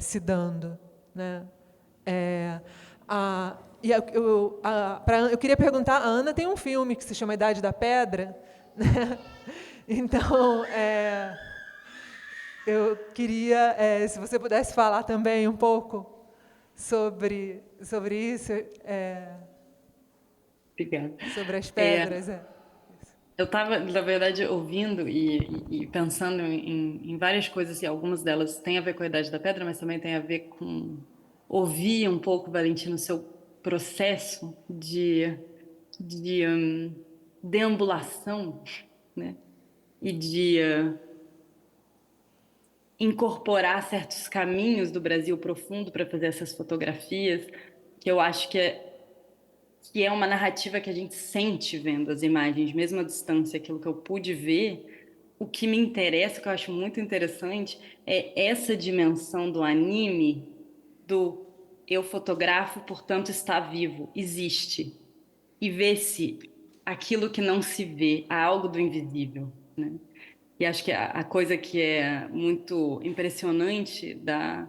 se dando, né? Eu queria perguntar, a Ana tem um filme que se chama Idade da Pedra, né? Então, eu queria, se você pudesse falar também um pouco sobre isso, Obrigada. sobre as pedras. Eu estava, na verdade, ouvindo e pensando em várias coisas, e algumas delas têm a ver com a Idade da Pedra, mas também tem a ver com ouvir um pouco, Valentina, o seu processo de deambulação, né? E de incorporar certos caminhos do Brasil profundo para fazer essas fotografias, que eu acho que é uma narrativa que a gente sente vendo as imagens, mesmo à distância, aquilo que eu pude ver. O que me interessa, o que eu acho muito interessante, é essa dimensão do anime, do eu fotografo, portanto está vivo, existe. E vê-se aquilo que não se vê, há algo do invisível, né? E acho que a coisa que é muito impressionante da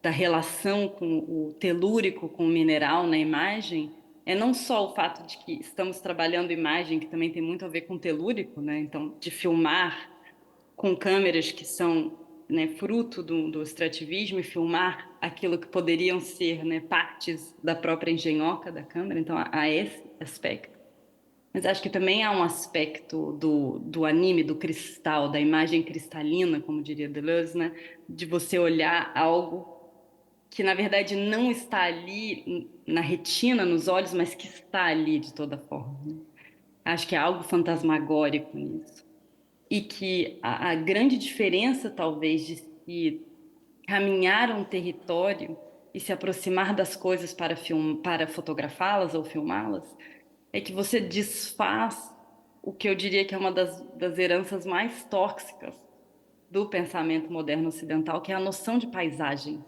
relação com o telúrico, com o mineral na imagem, é não só o fato de que estamos trabalhando imagem, que também tem muito a ver com telúrico, né? Então, de filmar com câmeras que são, né, fruto do extrativismo e filmar aquilo que poderiam ser, né, partes da própria engenhoca da câmera. Então, há esse aspecto. Mas acho que também há um aspecto do anime, do cristal, da imagem cristalina, como diria Deleuze, né? De você olhar algo que, na verdade, não está ali na retina, nos olhos, mas que está ali de toda forma, né? Acho que há algo fantasmagórico nisso. E que a grande diferença, talvez, de se caminhar um território e se aproximar das coisas para fotografá-las ou filmá-las, é que você desfaz o que eu diria que é uma das heranças mais tóxicas do pensamento moderno ocidental, que é a noção de paisagem.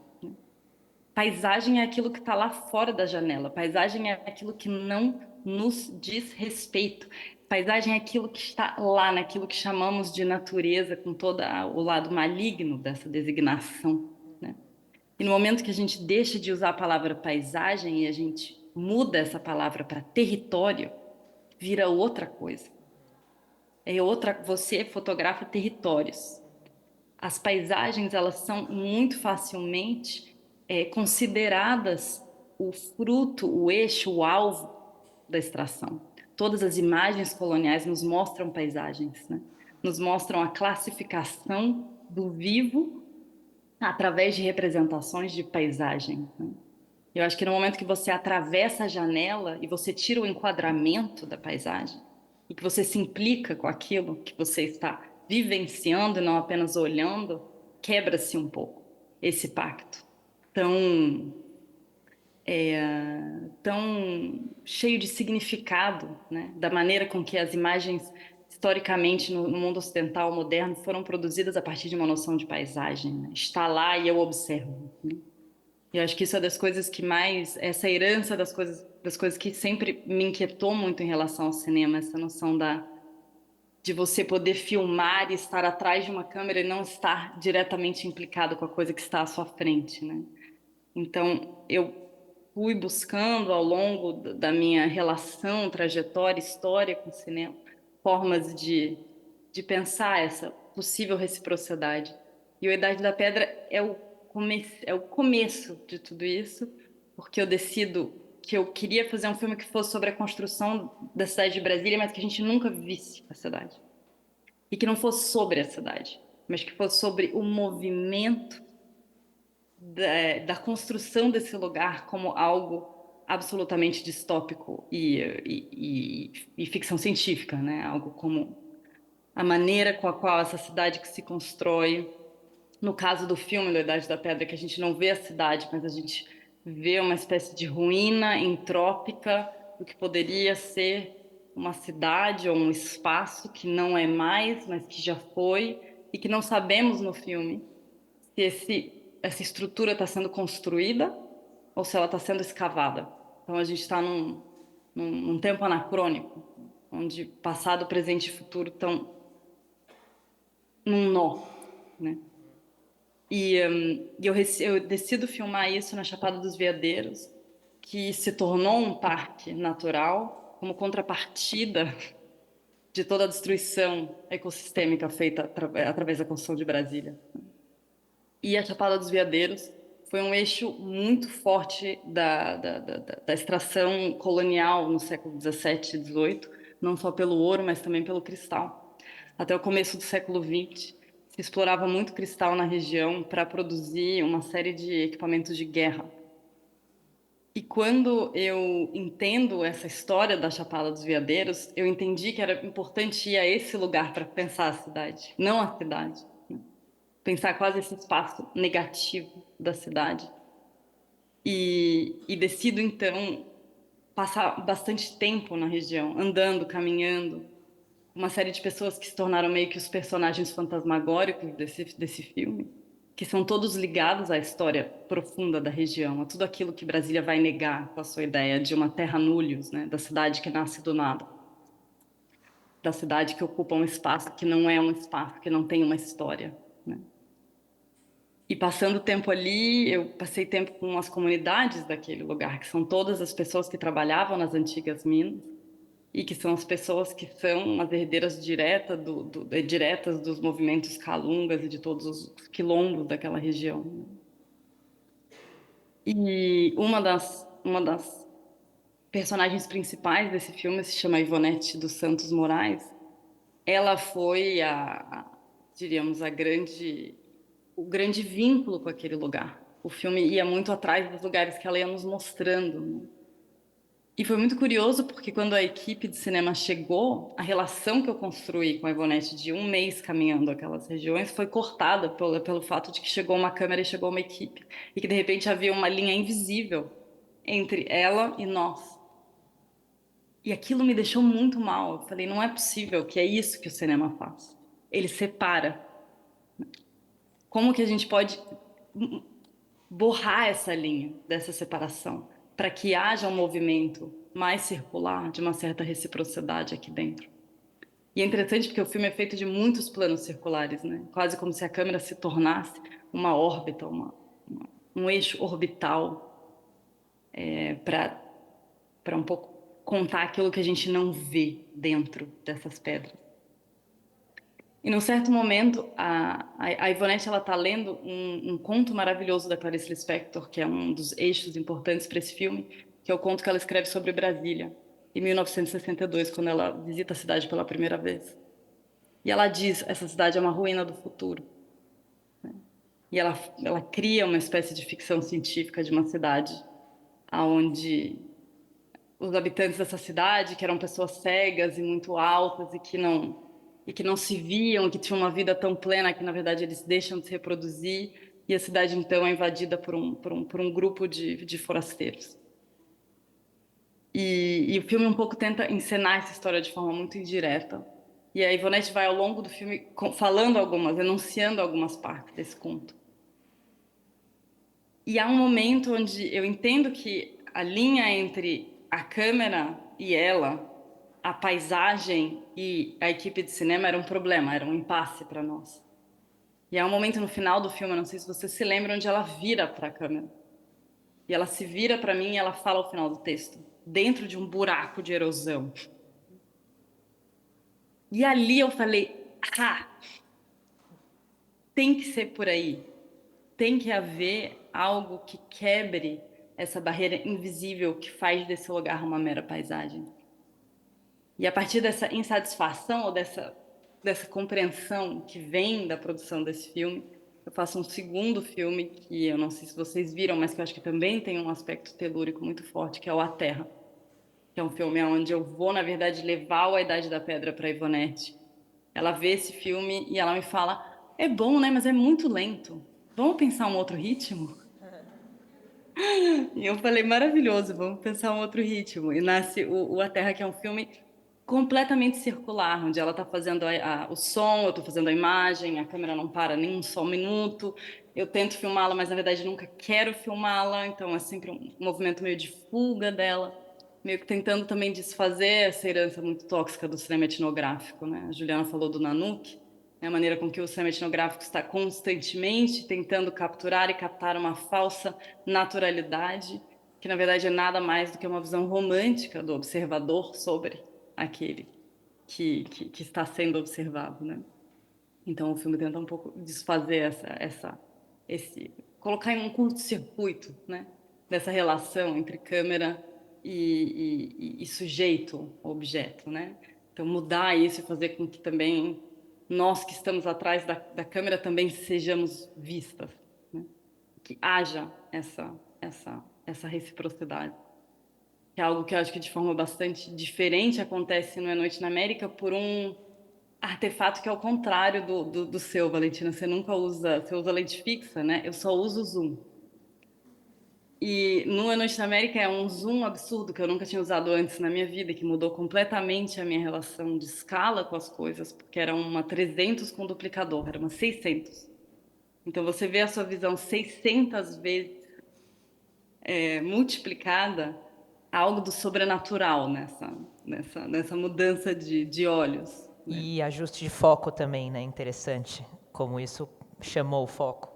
Paisagem é aquilo que está lá fora da janela. Paisagem é aquilo que não nos diz respeito. Paisagem é aquilo que está lá, naquilo que chamamos de natureza, com todo o lado maligno dessa designação, né? E no momento que a gente deixa de usar a palavra paisagem e a gente muda essa palavra para território, vira outra coisa. É outra, você fotografa territórios. As paisagens, elas são muito facilmente consideradas o fruto, o eixo, o alvo da extração. Todas as imagens coloniais nos mostram paisagens, né? Nos mostram a classificação do vivo através de representações de paisagem, né? Eu acho que no momento que você atravessa a janela e você tira o enquadramento da paisagem e que você se implica com aquilo que você está vivenciando e não apenas olhando, quebra-se um pouco esse pacto tão tão cheio de significado, né? Da maneira com que as imagens historicamente no mundo ocidental moderno foram produzidas a partir de uma noção de paisagem, né? Está lá e eu observo, né? E eu acho que isso é das coisas que mais, essa herança das coisas que sempre me inquietou muito em relação ao cinema, essa noção de você poder filmar e estar atrás de uma câmera e não estar diretamente implicado com a coisa que está à sua frente, né? Então, eu fui buscando ao longo da minha relação, trajetória, história com o cinema, formas de pensar essa possível reciprocidade. E o Idade da Pedra é o começo de tudo isso, porque eu decido que eu queria fazer um filme que fosse sobre a construção da cidade de Brasília, mas que a gente nunca visse a cidade. E que não fosse sobre a cidade, mas que fosse sobre o movimento da construção desse lugar como algo absolutamente distópico e ficção científica, né? Algo como a maneira com a qual essa cidade que se constrói. No caso do filme da Idade da Pedra, que a gente não vê a cidade, mas a gente vê uma espécie de ruína entrópica do que poderia ser uma cidade ou um espaço que não é mais, mas que já foi, e que não sabemos no filme se essa estrutura está sendo construída ou se ela está sendo escavada. Então a gente está num tempo anacrônico, onde passado, presente e futuro estão num nó, né? Eu decido filmar isso na Chapada dos Veadeiros, que se tornou um parque natural, como contrapartida de toda a destruição ecossistêmica feita através da construção de Brasília. E a Chapada dos Veadeiros foi um eixo muito forte da extração colonial no século XVII e XVIII, não só pelo ouro, mas também pelo cristal. Até o começo do século XX, se explorava muito cristal na região para produzir uma série de equipamentos de guerra. E quando eu entendo essa história da Chapada dos Veadeiros, eu entendi que era importante ir a esse lugar para pensar a cidade, não a cidade. Pensar quase esse espaço negativo da cidade. E decido, então, passar bastante tempo na região, andando, caminhando. Uma série de pessoas que se tornaram meio que os personagens fantasmagóricos desse filme, que são todos ligados à história profunda da região, a tudo aquilo que Brasília vai negar com a sua ideia de uma terra nullius, né, da cidade que nasce do nada, da cidade que ocupa um espaço que não é um espaço, que não tem uma história, né? E passando tempo ali, eu passei tempo com as comunidades daquele lugar, que são todas as pessoas que trabalhavam nas antigas minas e que são as pessoas que são as herdeiras diretas dos movimentos calungas e de todos os quilombos daquela região. E uma das personagens principais desse filme se chama Ivonete dos Santos Moraes. Ela foi diríamos, o grande vínculo com aquele lugar. O filme ia muito atrás dos lugares que ela ia nos mostrando, né? E foi muito curioso porque quando a equipe de cinema chegou, a relação que eu construí com a Ivonete de um mês caminhando aquelas regiões foi cortada pelo fato de que chegou uma câmera e chegou uma equipe. E que de repente havia uma linha invisível entre ela e nós. E aquilo me deixou muito mal. Eu falei, não é possível que é isso que o cinema faz. Ele separa. Como que a gente pode borrar essa linha dessa separação para que haja um movimento mais circular, de uma certa reciprocidade aqui dentro? E é interessante porque o filme é feito de muitos planos circulares, né? Quase como se a câmera se tornasse uma órbita, um eixo orbital, para um pouco contar aquilo que a gente não vê dentro dessas pedras. E num certo momento, a Ivonete ela está lendo um conto maravilhoso da Clarice Lispector, que é um dos eixos importantes para esse filme, que é o conto que ela escreve sobre Brasília, em 1962, quando ela visita a cidade pela primeira vez. E ela diz, essa cidade é uma ruína do futuro. E ela cria uma espécie de ficção científica de uma cidade onde os habitantes dessa cidade, que eram pessoas cegas e muito altas e que não se viam, que tinham uma vida tão plena que, na verdade, eles deixam de se reproduzir, e a cidade, então, é invadida por um grupo de forasteiros. E o filme um pouco tenta encenar essa história de forma muito indireta. E a Ivonete vai, ao longo do filme, falando enunciando algumas partes desse conto. E há um momento onde eu entendo que a linha entre a câmera e ela, a paisagem e a equipe de cinema era um problema, era um impasse para nós. E há um momento no final do filme, não sei se você se lembra, onde ela vira para a câmera. E ela se vira para mim e ela fala ao final do texto, dentro de um buraco de erosão. E ali eu falei, tem que ser por aí. Tem que haver algo que quebre essa barreira invisível que faz desse lugar uma mera paisagem. E a partir dessa insatisfação ou dessa compreensão que vem da produção desse filme, eu faço um segundo filme que eu não sei se vocês viram, mas que eu acho que também tem um aspecto telúrico muito forte, que é o A Terra, que é um filme onde eu vou, na verdade, levar a Idade da Pedra para a Ivonete. Ela vê esse filme e ela me fala, é bom, né, mas é muito lento. Vamos pensar um outro ritmo? E eu falei, maravilhoso, vamos pensar um outro ritmo. E nasce o A Terra, que é um filme completamente circular, onde ela está fazendo o som, eu estou fazendo a imagem, a câmera não para nem um só minuto. Eu tento filmá-la, mas na verdade nunca quero filmá-la, então é sempre um movimento meio de fuga dela, meio que tentando também desfazer essa herança muito tóxica do cinema etnográfico, né? A Juliana falou do Nanuque, né? A maneira com que o cinema etnográfico está constantemente tentando capturar e captar uma falsa naturalidade, que na verdade é nada mais do que uma visão romântica do observador sobre aquele que está sendo observado, né? Então o filme tenta um pouco desfazer colocar em um curto-circuito, né? Dessa relação entre câmera e sujeito, objeto, né? Então mudar isso e fazer com que também nós que estamos atrás da câmera também sejamos vistas, né? Que haja essa reciprocidade. Que é algo que eu acho que de forma bastante diferente acontece no É Noite na América por um artefato que é o contrário do seu, Valentina. Você usa lente fixa, né? Eu só uso zoom. E no É Noite na América é um zoom absurdo que eu nunca tinha usado antes na minha vida, que mudou completamente a minha relação de escala com as coisas, porque era uma 300 com duplicador, era uma 600. Então você vê a sua visão 600 vezes multiplicada, algo do sobrenatural nessa mudança de olhos, né? E ajuste de foco também, né? Interessante, como isso chamou o foco.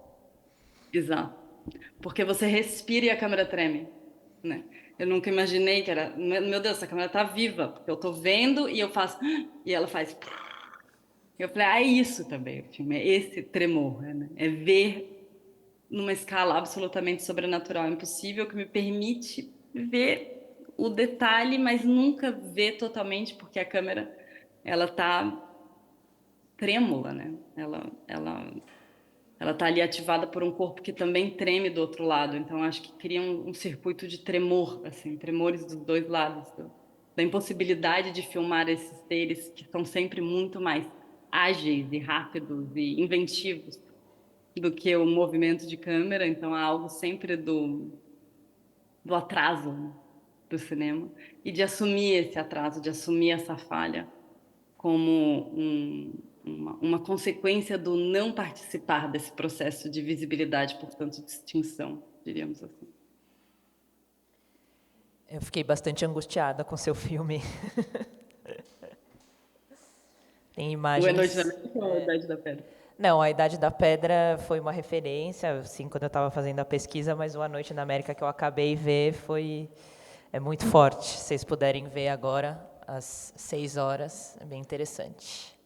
Exato. Porque você respira e a câmera treme, né? Eu nunca imaginei que era... Meu Deus, essa câmera tá viva, porque eu tô vendo e eu faço... E ela faz... Eu falei, é isso também o filme, é esse tremor, né? É ver numa escala absolutamente sobrenatural, impossível, que me permite ver o detalhe, mas nunca ver totalmente, porque a câmera, ela tá trêmula, né? Ela tá ali ativada por um corpo que também treme do outro lado. Então, acho que cria um circuito de tremor, assim, tremores dos dois lados, da impossibilidade de filmar esses seres que são sempre muito mais ágeis e rápidos e inventivos do que o movimento de câmera. Então, há algo sempre do atraso, né, do cinema, e de assumir esse atraso, de assumir essa falha como uma consequência do não participar desse processo de visibilidade, portanto, de extinção, diríamos assim. Eu fiquei bastante angustiada com seu filme. Tem imagens... O É Noite na América ou A Idade da Pedra? Não, A Idade da Pedra foi uma referência, assim, quando eu estava fazendo a pesquisa, mas o A Noite na América que eu acabei de ver é muito forte. Se vocês puderem ver agora, às 6 horas, é bem interessante.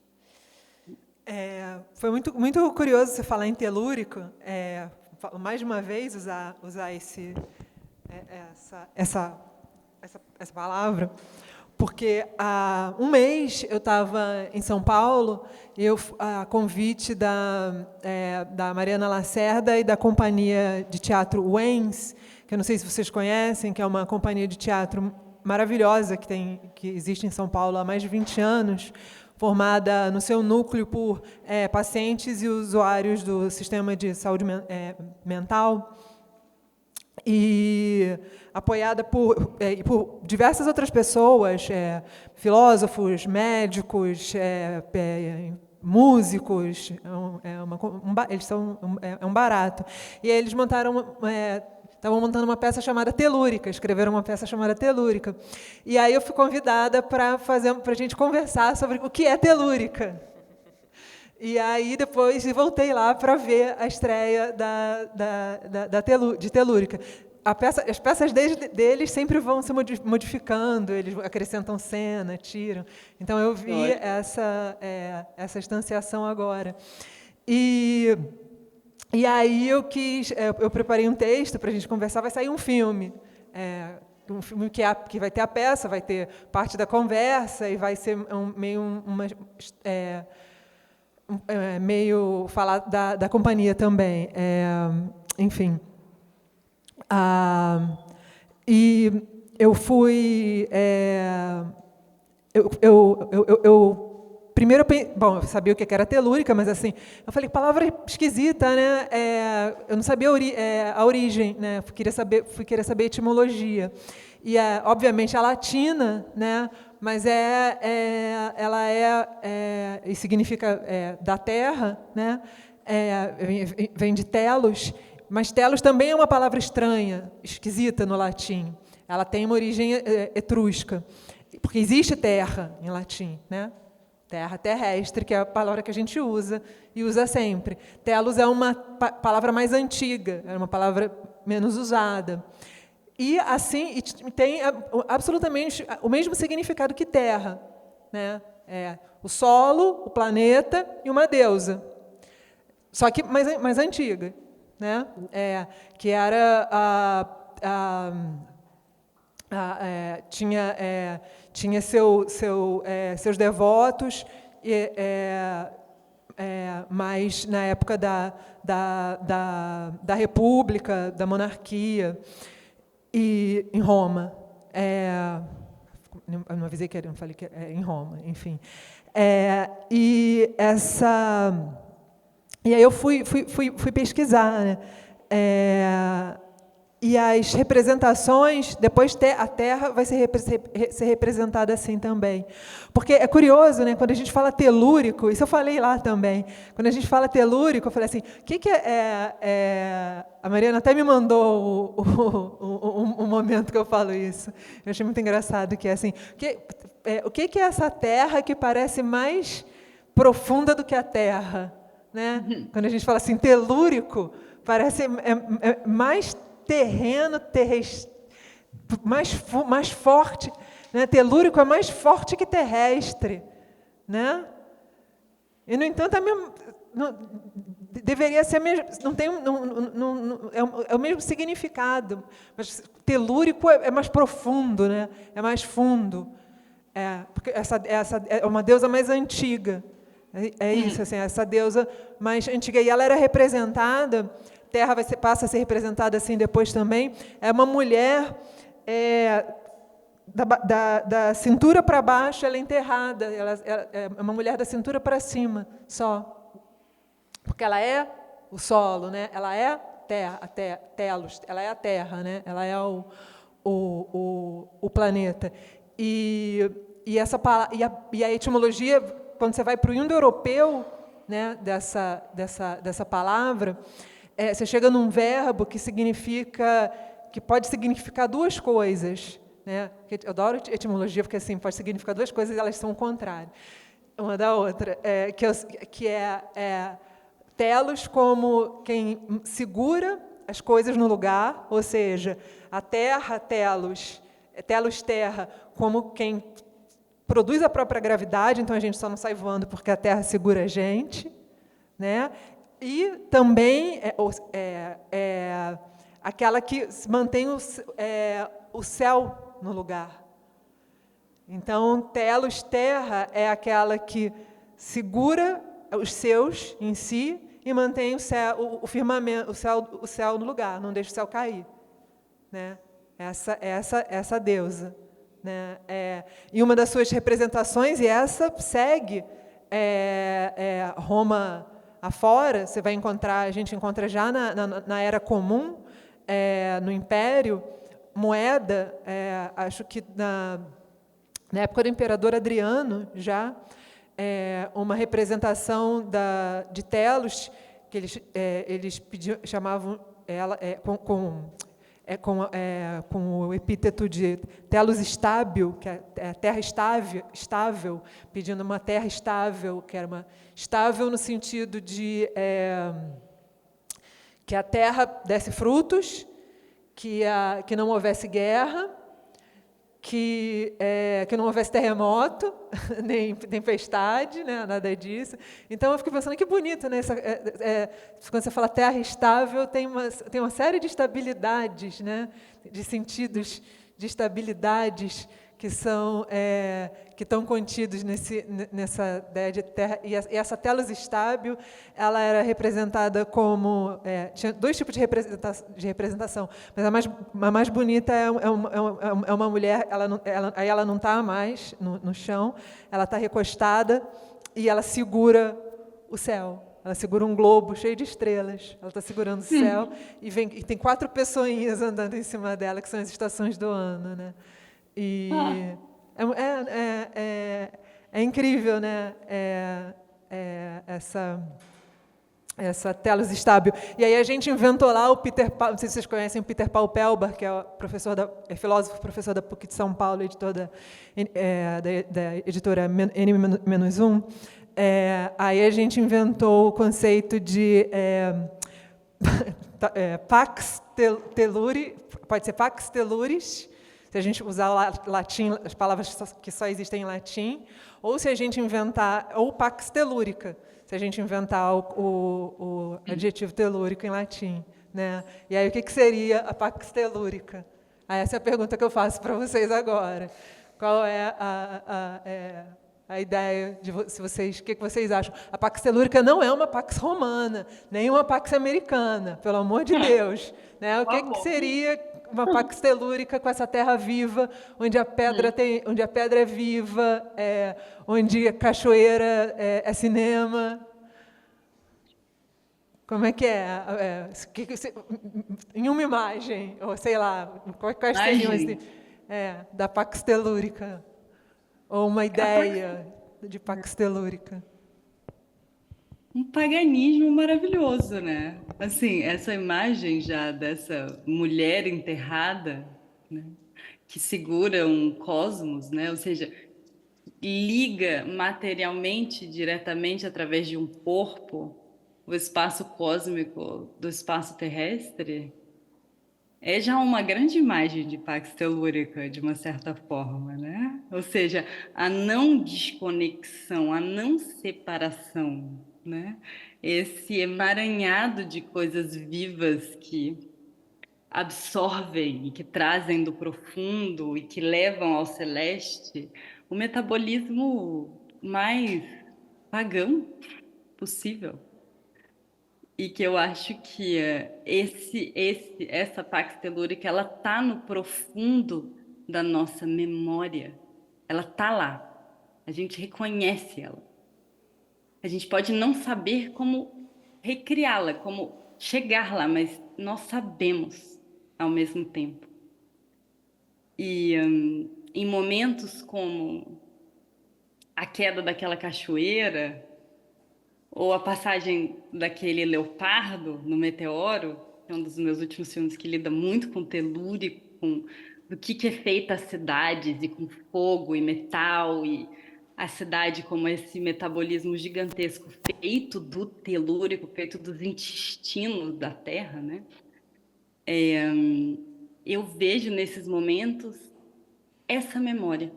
Foi muito curioso você falar em telúrico, mais de uma vez usar essa palavra, porque há um mês eu estava em São Paulo, a convite da Mariana Lacerda e da companhia de teatro Wens, que eu não sei se vocês conhecem, que é uma companhia de teatro maravilhosa que existe em São Paulo há mais de 20 anos, formada no seu núcleo por pacientes e usuários do sistema de saúde mental, e apoiada por diversas outras pessoas, filósofos, médicos, músicos, eles são um barato. E aí eles estavam montando uma peça chamada Telúrica, escreveram uma peça chamada Telúrica. E aí eu fui convidada para a gente conversar sobre o que é telúrica. E aí depois voltei lá para ver a estreia de Telúrica. As peças deles sempre vão se modificando, eles acrescentam cena, tiram. Então eu vi essa instanciação agora. E aí eu preparei um texto para a gente conversar, vai sair um filme. Um filme que vai ter a peça, vai ter parte da conversa e vai ser meio falar da companhia também. Enfim. E eu fui... Primeiro, eu sabia o que era telúrica, mas assim, eu falei, palavra esquisita, né? Eu não sabia a origem, né? Fui querer saber a etimologia. E, obviamente, a latina, né? Mas ela e significa da terra, né? Vem de telos, mas telos também é uma palavra estranha, esquisita no latim. Ela tem uma origem etrusca, porque existe terra em latim, né? Terra terrestre, que é a palavra que a gente usa e usa sempre. Telos é uma palavra mais antiga, é uma palavra menos usada. E assim tem absolutamente o mesmo significado que terra, né? O solo, o planeta e uma deusa. Só que mais antiga, né? Que era tinha seus devotos, mas na época da República, da monarquia. e em Roma. Eu não avisei que era, não falei que é em Roma, enfim. E aí eu fui pesquisar, né? E as representações, depois a Terra vai ser representada assim também. Porque é curioso, né? Quando a gente fala telúrico, isso eu falei lá também, quando a gente fala telúrico, eu falei assim, o que é... A Mariana até me mandou o momento que eu falo isso. Eu achei muito engraçado, que é assim, o que é essa Terra que parece mais profunda do que a Terra? Né? Quando a gente fala assim, telúrico, parece mais terreno, mais forte, né? Telúrico é mais forte que terrestre, né? E no entanto deveria ser é o mesmo significado, mas telúrico é mais profundo, né? É mais fundo, porque essa é uma deusa mais antiga, é isso, assim, essa deusa mais antiga, e ela era representada. Terra passa a ser representada assim depois também, é uma mulher da cintura para baixo, ela é enterrada, ela é uma mulher da cintura para cima, só. Porque ela é o solo, né? Ela é telos, ela é a Terra, né? Ela é o planeta. E a etimologia, quando você vai para o indo-europeu, né, dessa palavra, você chega num verbo que pode significar duas coisas, né? Eu adoro etimologia, porque assim, pode significar duas coisas e elas são o contrário, uma da outra. Que é telos como quem segura as coisas no lugar, ou seja, a terra, telos, terra, como quem produz a própria gravidade, então a gente só não sai voando porque a terra segura a gente, né? E também aquela que mantém o céu no lugar. Então, telos, terra, é aquela que segura os seus em si e mantém o firmamento, o céu no lugar, não deixa o céu cair, né? Essa deusa, né? E uma das suas representações, e essa segue Roma afora, você vai encontrar, a gente encontra já na Era Comum, no Império, moeda, acho que na época do Imperador Adriano, já, uma representação de telos, que eles chamavam ela com o epíteto de telos estábil, que é terra estável, pedindo uma terra estável, que era uma estável no sentido de que a terra desse frutos, que não houvesse guerra, que não houvesse terremoto, nem tempestade, né, nada disso. Então, eu fico pensando, que bonito, né? Quando você fala terra estável, tem uma série de estabilidades, né, de sentidos de estabilidades que estão contidos nessa ideia de terra. E essa telos estável, ela era representada como... tinha dois tipos de representação, mas a mais bonita é uma mulher, aí ela não está mais no chão, ela está recostada e ela segura o céu. Ela segura um globo cheio de estrelas, ela está segurando o céu, e tem 4 pessoinhas andando em cima dela, que são as estações do ano, né? E é incrível, né? Essa telos estável. E aí a gente inventou lá o Peter Paul, não sei se vocês conhecem o Peter Paul Pelbar, que é filósofo, professor da PUC de São Paulo, editor da editora N-1. Aí a gente inventou o conceito de pax telluri, pode ser pax telluris, se a gente usar latim, as palavras que só existem em latim, ou se a gente inventar, ou pax tellurica, se a gente inventar o adjetivo telúrico em latim, né? E aí o que seria a pax tellurica? Essa é a pergunta que eu faço para vocês agora. Qual é a a ideia de se vocês, o que vocês acham? A Pax Telúrica não é uma Pax Romana, nem uma Pax Americana, pelo amor de Deus, né? O que seria uma Pax Telúrica com essa terra viva, onde a pedra é viva, onde a cachoeira é cinema? Como é que é? Em uma imagem, ou sei lá, quais seriam da Pax Telúrica? Ou uma ideia de Pax Telúrica? Um paganismo maravilhoso, né? Assim, essa imagem já dessa mulher enterrada, né? Que segura um cosmos, né? Ou seja, liga materialmente, diretamente, através de um corpo, o espaço cósmico do espaço terrestre, é já uma grande imagem de Pax Telúrica, de uma certa forma, né? Ou seja, a não desconexão, a não separação, né? Esse emaranhado de coisas vivas que absorvem e que trazem do profundo e que levam ao celeste o metabolismo mais pagão possível. E que eu acho que essa Pax Telúrica, ela está no profundo da nossa memória. Ela está lá. A gente reconhece ela. A gente pode não saber como recriá-la, como chegar lá, mas nós sabemos ao mesmo tempo. E em momentos como a queda daquela cachoeira, ou a passagem daquele leopardo no meteoro, que é um dos meus últimos filmes que lida muito com telúrico, com do que é feita as cidades, e com fogo e metal, e a cidade como esse metabolismo gigantesco feito do telúrico, feito dos intestinos da Terra, né? Eu vejo nesses momentos essa memória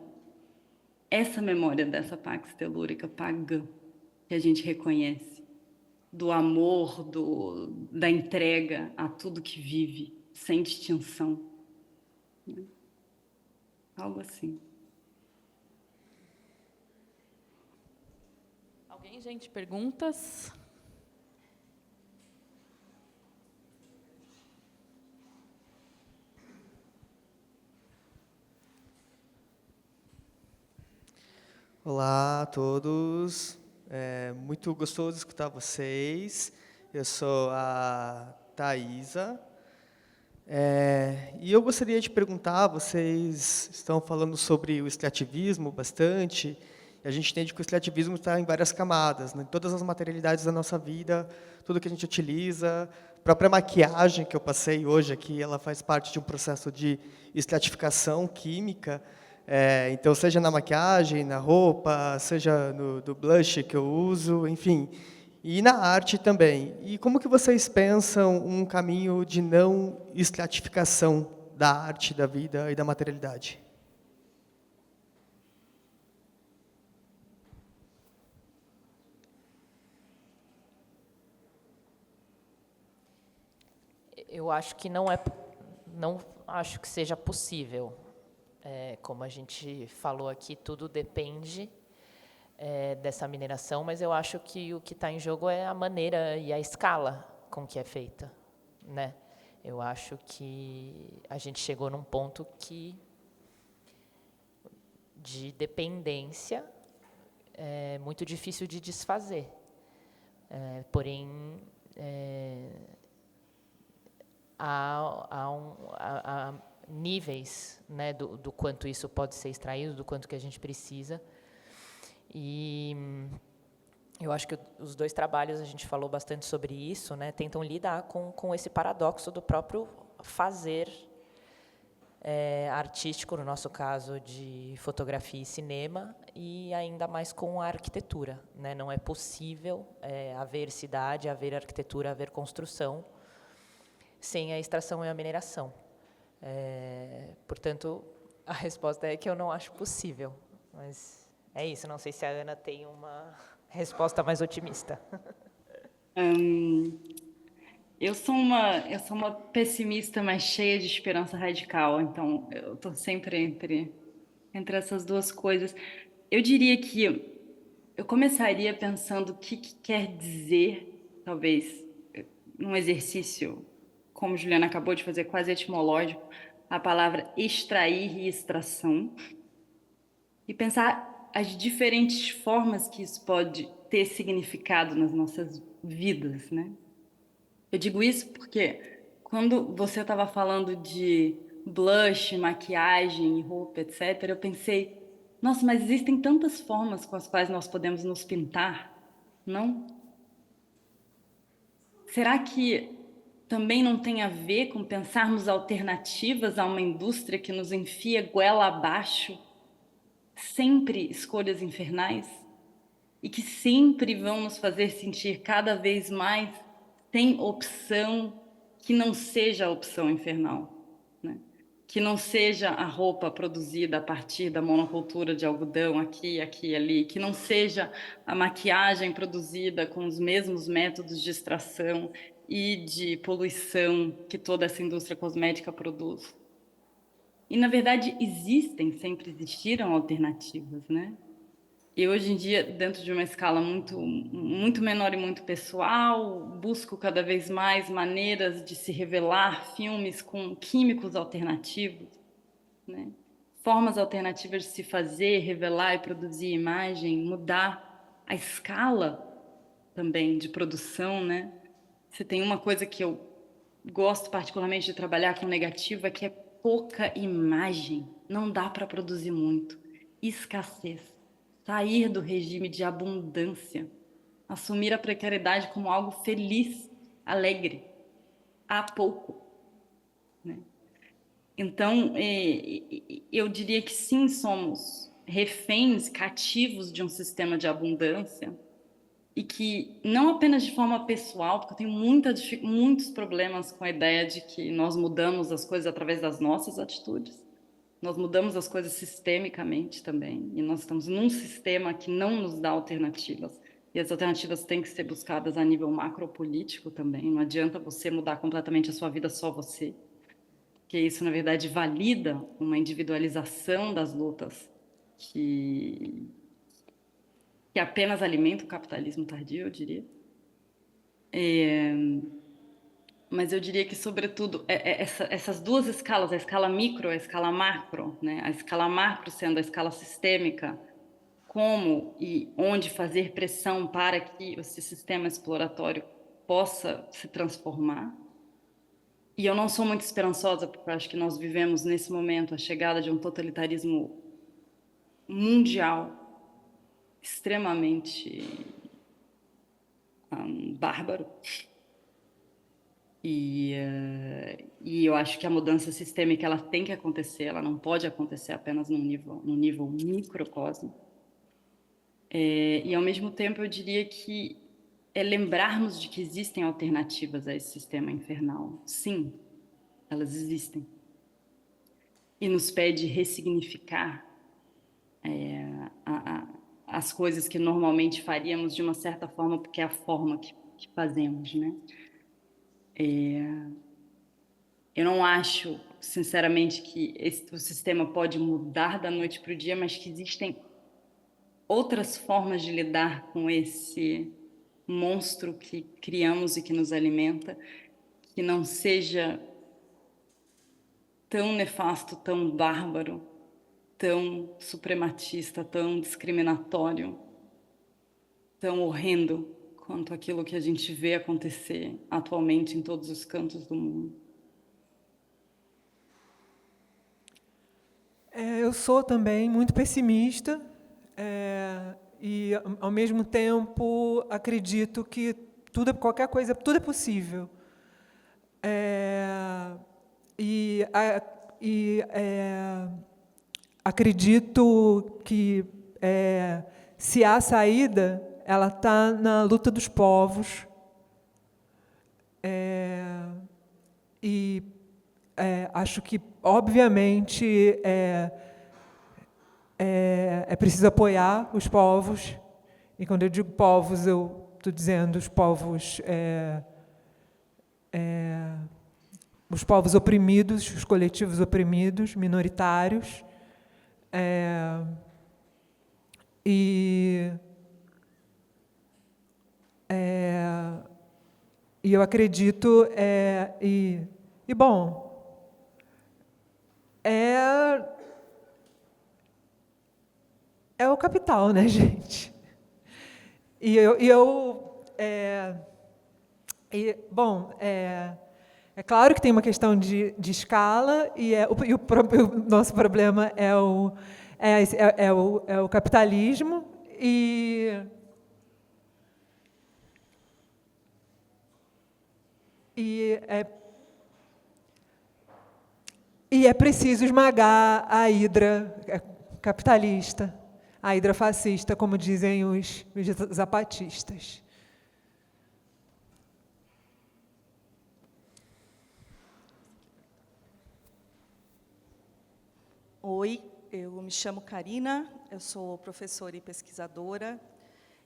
dessa Pax Telúrica pagã, que a gente reconhece, do amor, da entrega a tudo que vive, sem distinção. Né? Algo assim. Alguém, gente, perguntas? Olá a todos, é muito gostoso escutar vocês. Eu sou a Thaisa, e eu gostaria de perguntar, vocês estão falando sobre o extrativismo bastante, e a gente entende que o extrativismo está em várias camadas, né, em todas as materialidades da nossa vida, tudo que a gente utiliza, a própria maquiagem que eu passei hoje aqui, ela faz parte de um processo de estratificação química. Então, seja na maquiagem, na roupa, seja do blush que eu uso, enfim, e na arte também. E como que vocês pensam um caminho de não estratificação da arte, da vida e da materialidade? Eu acho que não acho que seja possível. Como a gente falou aqui, tudo depende dessa mineração, mas eu acho que o que está em jogo é a maneira e a escala com que é feita, né? Eu acho que a gente chegou num ponto de dependência é muito difícil de desfazer. Porém, há níveis, né, do quanto isso pode ser extraído, do quanto que a gente precisa. E eu acho que os dois trabalhos, a gente falou bastante sobre isso, né, tentam lidar com esse paradoxo do próprio fazer artístico, no nosso caso de fotografia e cinema, e ainda mais com a arquitetura, né? Não é possível haver cidade, haver arquitetura, haver construção sem a extração e a mineração. Portanto, a resposta é que eu não acho possível, mas é isso. Não sei se a Ana tem uma resposta mais otimista. Eu sou uma pessimista, mas cheia de esperança radical. Então, eu estou sempre entre essas duas coisas. Eu diria que eu começaria pensando o que quer dizer, talvez, num exercício, como Juliana acabou de fazer, quase etimológico, a palavra extrair e extração, e pensar as diferentes formas que isso pode ter significado nas nossas vidas, né? Eu digo isso porque quando você estava falando de blush, maquiagem, roupa, etc., eu pensei, nossa, mas existem tantas formas com as quais nós podemos nos pintar, não? Será que também não tem a ver com pensarmos alternativas a uma indústria que nos enfia goela abaixo, sempre escolhas infernais, e que sempre vão nos fazer sentir cada vez mais sem opção que não seja a opção infernal, né? Que não seja a roupa produzida a partir da monocultura de algodão aqui, aqui e ali, que não seja a maquiagem produzida com os mesmos métodos de extração e de poluição que toda essa indústria cosmética produz. E, na verdade, sempre existiram alternativas, né? E hoje em dia, dentro de uma escala muito menor e muito pessoal, busco cada vez mais maneiras de se revelar filmes com químicos alternativos, né? Formas alternativas de se fazer, revelar e produzir imagem, mudar a escala também de produção, né? Você tem uma coisa que eu gosto particularmente de trabalhar com negativa, que é pouca imagem. Não dá para produzir muito. Escassez. Sair do regime de abundância. Assumir a precariedade como algo feliz, alegre. Há pouco. Né? Então, eu diria que sim, somos reféns, cativos de um sistema de abundância, e que não apenas de forma pessoal, porque eu tenho muitos problemas com a ideia de que nós mudamos as coisas através das nossas atitudes. Nós mudamos as coisas sistemicamente também, e nós estamos num sistema que não nos dá alternativas. E as alternativas têm que ser buscadas a nível macropolítico também. Não adianta você mudar completamente a sua vida só você, porque isso, na verdade, valida uma individualização das lutas que apenas alimenta o capitalismo tardio, eu diria. Mas eu diria que, sobretudo, essas duas escalas, a escala micro e a escala macro, né? A escala macro sendo a escala sistêmica, como e onde fazer pressão para que esse sistema exploratório possa se transformar. E eu não sou muito esperançosa, porque eu acho que nós vivemos, nesse momento, a chegada de um totalitarismo mundial extremamente bárbaro. E eu acho que a mudança sistêmica ela tem que acontecer, ela não pode acontecer apenas no nível microcosmo. E, ao mesmo tempo, eu diria que é lembrarmos de que existem alternativas a esse sistema infernal. Sim, elas existem. E nos pede ressignificar as coisas que normalmente faríamos de uma certa forma, porque é a forma que fazemos, né? Eu não acho, sinceramente, que o sistema pode mudar da noite para o dia, mas que existem outras formas de lidar com esse monstro que criamos e que nos alimenta, que não seja tão nefasto, tão bárbaro, tão suprematista, tão discriminatório, tão horrendo quanto aquilo que a gente vê acontecer atualmente em todos os cantos do mundo. Eu sou também muito pessimista e, ao mesmo tempo, acredito que qualquer coisa, tudo é possível. Acredito que, se há saída, ela está na luta dos povos. Acho que, obviamente, é preciso apoiar os povos. E, quando eu digo povos, eu estou dizendo os povos oprimidos, os coletivos oprimidos, minoritários. E eu acredito, bom, é o capital, né, gente? Bom, é claro que tem uma questão de escala, e o nosso problema é o capitalismo, e é preciso esmagar a hidra capitalista, a hidra fascista, como dizem os zapatistas. Oi, eu me chamo Karina, eu sou professora e pesquisadora,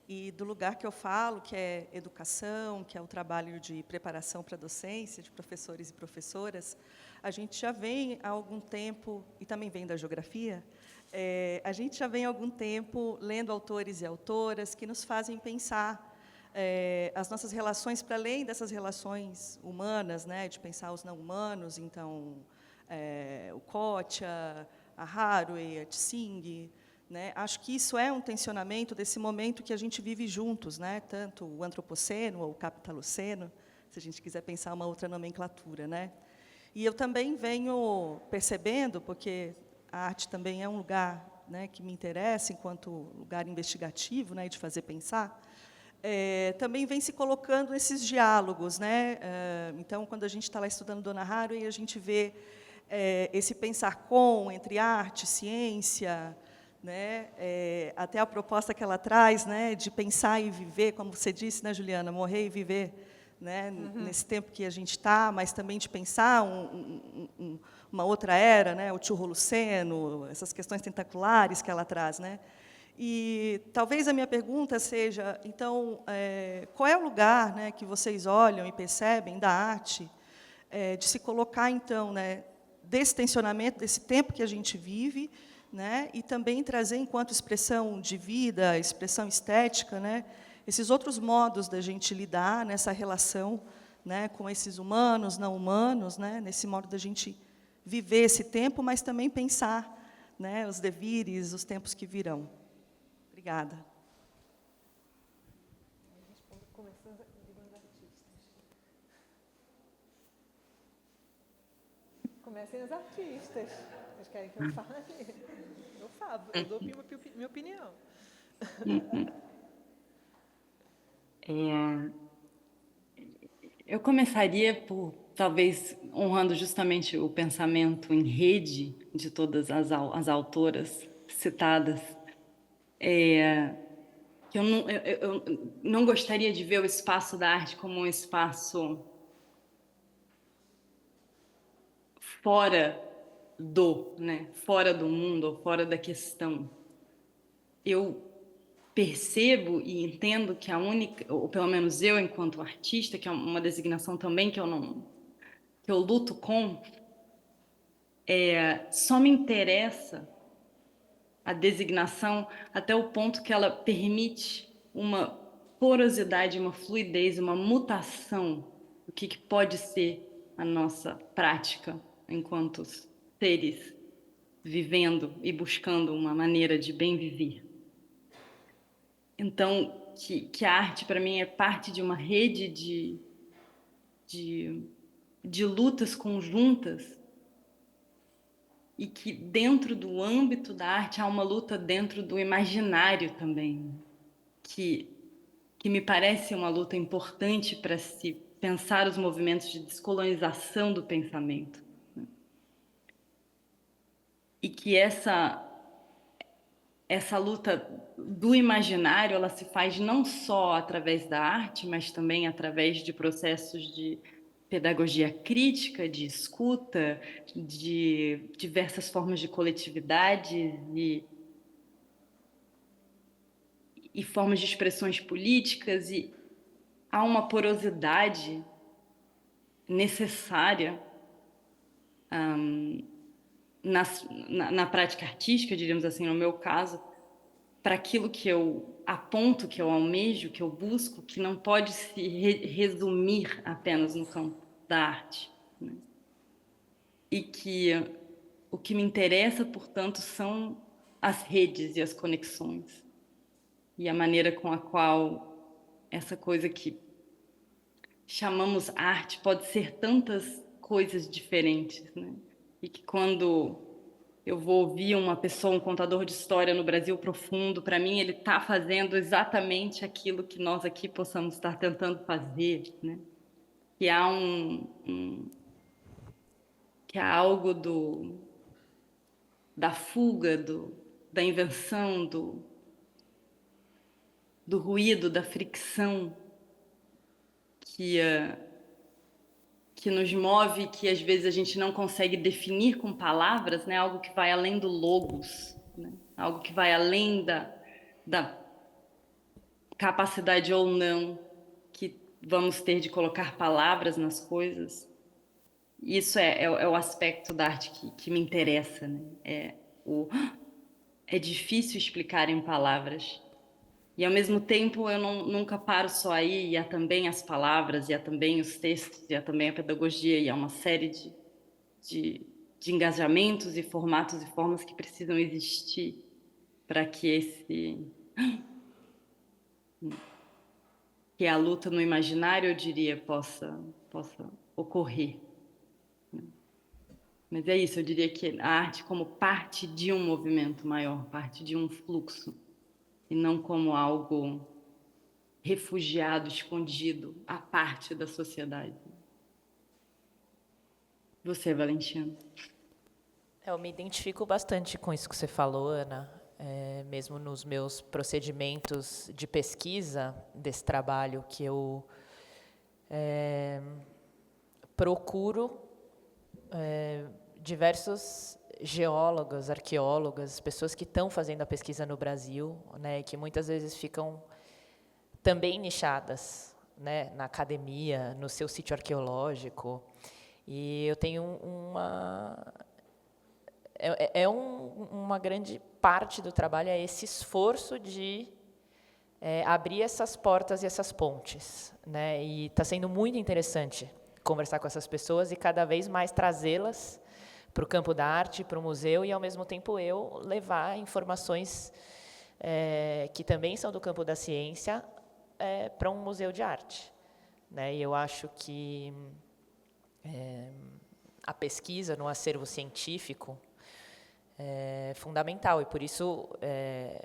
e do lugar que eu falo, que é educação, que é o trabalho de preparação para a docência, de professores e professoras, a gente já vem há algum tempo, e também vem da geografia, a gente já vem há algum tempo lendo autores e autoras que nos fazem pensar as nossas relações para além dessas relações humanas, né, de pensar os não humanos, então, o Kotia, a Haraway, a Tsing, né? Acho que isso é um tensionamento desse momento que a gente vive juntos, né? Tanto o antropoceno ou o capitaloceno, se a gente quiser pensar uma outra nomenclatura, né? E eu também venho percebendo, porque a arte também é um lugar, né, que me interessa enquanto lugar investigativo, né, de fazer pensar, também vem se colocando esses diálogos, né? Então, quando a gente está lá estudando Dona Haraway, a gente vê esse pensar entre arte, ciência, né, até a proposta que ela traz, né, de pensar e viver, como você disse, né, Juliana, morrer e viver, né, nesse tempo que a gente está, mas também de pensar uma outra era, né, o Tio-Holoceno, essas questões tentaculares que ela traz, né. E talvez a minha pergunta seja, então, qual é o lugar, né, que vocês olham e percebem da arte, de se colocar, então, né, desse tensionamento, desse tempo que a gente vive, né, e também trazer, enquanto expressão de vida, expressão estética, né, esses outros modos da gente lidar nessa relação, né, com esses humanos, não humanos, né, nesse modo da gente viver esse tempo, mas também pensar, né, os devires, os tempos que virão. Obrigada. Comecem os artistas. Vocês querem que eu fale? Eu falo, eu dou minha opinião. Eu começaria por, talvez, honrando justamente o pensamento em rede de todas as autoras citadas, que eu não gostaria de ver o espaço da arte como um espaço fora né, fora do mundo, ou fora da questão. Eu percebo e entendo que a única, ou pelo menos eu, enquanto artista, que é uma designação também que eu luto com, só me interessa a designação até o ponto que ela permite uma porosidade, uma fluidez, uma mutação do que pode ser a nossa prática enquanto seres vivendo e buscando uma maneira de bem viver. Então, que a arte, para mim, é parte de uma rede de lutas conjuntas, e que dentro do âmbito da arte há uma luta dentro do imaginário também, que me parece uma luta importante para se pensar os movimentos de descolonização do pensamento. E que essa luta do imaginário, ela se faz não só através da arte, mas também através de processos de pedagogia crítica, de escuta, de diversas formas de coletividade e formas de expressões políticas, e há uma porosidade necessária na prática artística, diríamos assim, no meu caso, para aquilo que eu aponto, que eu almejo, que eu busco, que não pode se resumir apenas no campo da arte, né? E que o que me interessa, portanto, são as redes e as conexões e a maneira com a qual essa coisa que chamamos arte pode ser tantas coisas diferentes, né? E que quando eu vou ouvir uma pessoa, um contador de história no Brasil profundo, para mim ele está fazendo exatamente aquilo que nós aqui possamos estar tentando fazer, né? Que há que há algo da fuga, da invenção, do ruído, da fricção que nos move, que às vezes a gente não consegue definir com palavras, né? Algo que vai além do logos, né? Algo que vai além da capacidade ou não que vamos ter de colocar palavras nas coisas. Isso é o aspecto da arte que me interessa, né? É difícil explicar em palavras. E, ao mesmo tempo, eu nunca paro só aí, e há também as palavras, e há também os textos, e há também a pedagogia, e há uma série de engajamentos e formatos e formas que precisam existir para que que a luta no imaginário, eu diria, possa ocorrer. Mas é isso, eu diria que a arte como parte de um movimento maior, parte de um fluxo, e não como algo refugiado, escondido, à parte da sociedade. Você, Valentina? Eu me identifico bastante com isso que você falou, Ana. Mesmo nos meus procedimentos de pesquisa desse trabalho que eu procuro diversos geólogos, arqueólogas, pessoas que estão fazendo a pesquisa no Brasil, né, que muitas vezes ficam também nichadas, né, na academia, no seu sítio arqueológico. E eu tenho uma grande parte do trabalho é esse esforço de abrir essas portas e essas pontes, né? E está sendo muito interessante conversar com essas pessoas e cada vez mais trazê-las para o campo da arte, para o museu, e, ao mesmo tempo, eu levar informações que também são do campo da ciência para um museu de arte, né? E eu acho que a pesquisa no acervo científico é fundamental, e por isso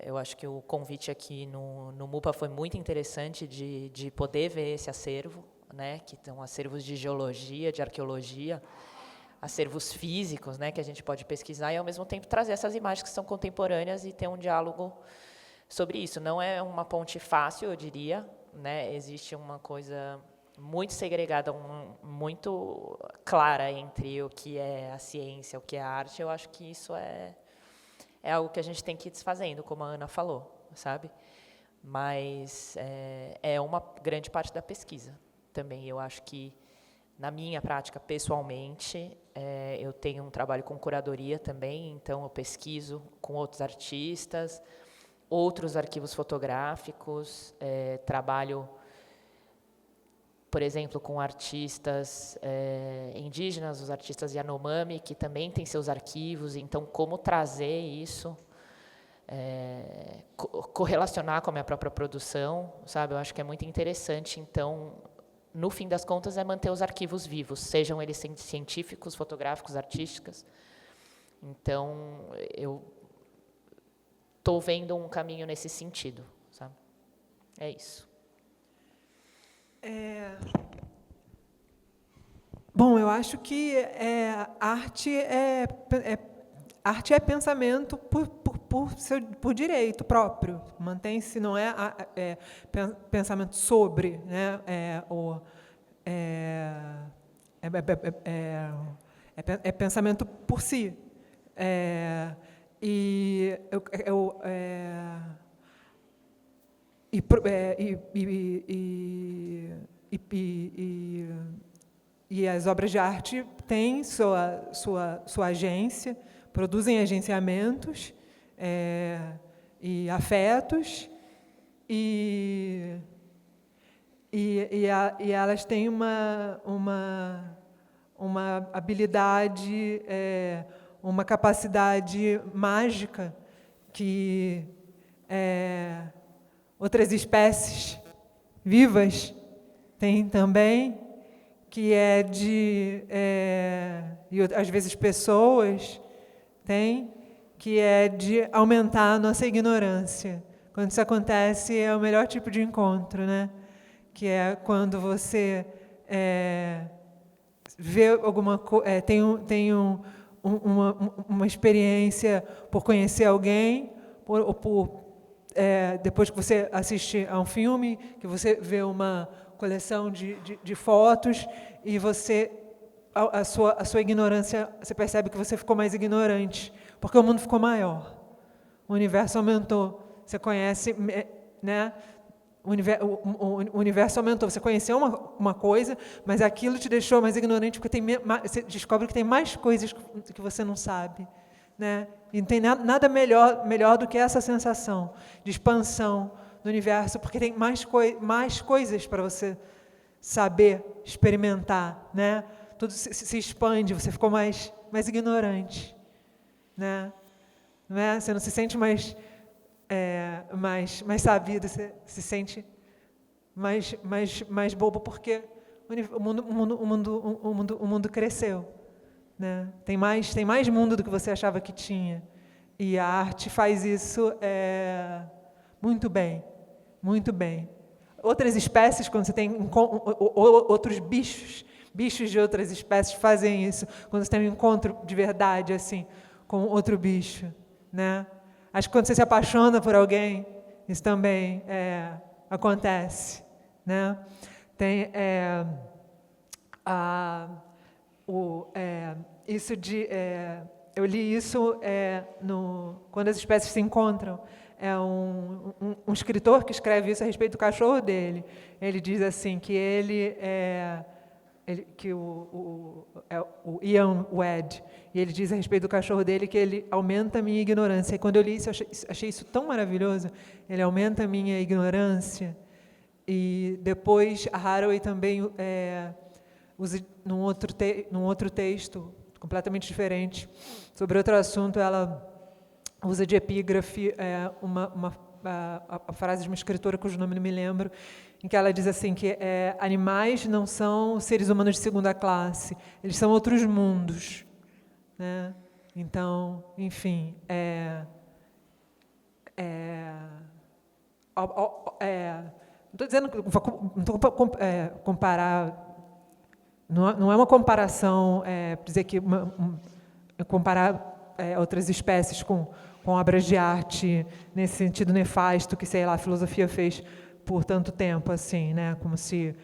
eu acho que o convite aqui no MUPA foi muito interessante de poder ver esse acervo, né, que são acervos de geologia, de arqueologia, acervos físicos, né, que a gente pode pesquisar e, ao mesmo tempo, trazer essas imagens que são contemporâneas e ter um diálogo sobre isso. Não é uma ponte fácil, eu diria, né? Existe uma coisa muito segregada, muito clara entre o que é a ciência, o que é a arte. Eu acho que isso é algo que a gente tem que ir desfazendo, como a Ana falou, sabe? Mas é uma grande parte da pesquisa também. Eu acho que, na minha prática, pessoalmente, eu tenho um trabalho com curadoria também, então eu pesquiso com outros artistas, outros arquivos fotográficos, trabalho, por exemplo, com artistas indígenas, os artistas Yanomami, que também têm seus arquivos, então como trazer isso, correlacionar com a minha própria produção, sabe? Eu acho que é muito interessante, então, no fim das contas, é manter os arquivos vivos, sejam eles científicos, fotográficos, artísticos. Então, eu estou vendo um caminho nesse sentido, sabe? É isso. Bom, eu acho que arte é pensamento por direito próprio. Mantém-se, não é pensamento sobre, né? É pensamento por si. E as obras de arte têm sua agência, produzem agenciamentos, e afetos, e elas têm uma habilidade, uma capacidade mágica que outras espécies vivas têm também, que e às vezes pessoas têm, que é de aumentar a nossa ignorância. Quando isso acontece, é o melhor tipo de encontro, né? Que é quando você vê alguma coisa, tem uma experiência por conhecer alguém, depois que você assiste a um filme, que você vê uma coleção de fotos e você a sua ignorância, você percebe que você ficou mais ignorante, porque o mundo ficou maior, o universo aumentou, você conhece, né? O universo aumentou, você conheceu uma coisa, mas aquilo te deixou mais ignorante, porque você descobre que tem mais coisas que você não sabe, né? E não tem nada melhor do que essa sensação de expansão do universo, porque tem mais coisas para você saber, experimentar, né? Tudo se expande, você ficou mais ignorante, né? Não é? Você não se sente mais sabido, você se sente mais bobo, porque o mundo cresceu, né? Tem mais mundo do que você achava que tinha, e a arte faz isso muito bem, muito bem. Outras espécies, quando você tem outros bichos de outras espécies fazem isso, quando você tem um encontro de verdade assim com outro bicho, né? Acho que quando você se apaixona por alguém, isso também acontece, né? Tem isso de eu li isso quando as espécies se encontram. É um escritor que escreve isso a respeito do cachorro dele. Ele diz assim que que o Ian Wedd, e ele diz a respeito do cachorro dele que ele aumenta a minha ignorância. E quando eu li isso, eu achei isso tão maravilhoso. Ele aumenta a minha ignorância. E depois a Haraway também usa num outro texto completamente diferente, sobre outro assunto, ela usa de epígrafe a frase de uma escritora cujo nome não me lembro, em que ela diz assim que animais não são seres humanos de segunda classe, eles são outros mundos, né? Então, enfim, não estou dizendo que comparar, não é uma comparação, dizer que comparar outras espécies com obras de arte nesse sentido nefasto que, sei lá, a filosofia fez por tanto tempo, assim, né? Como se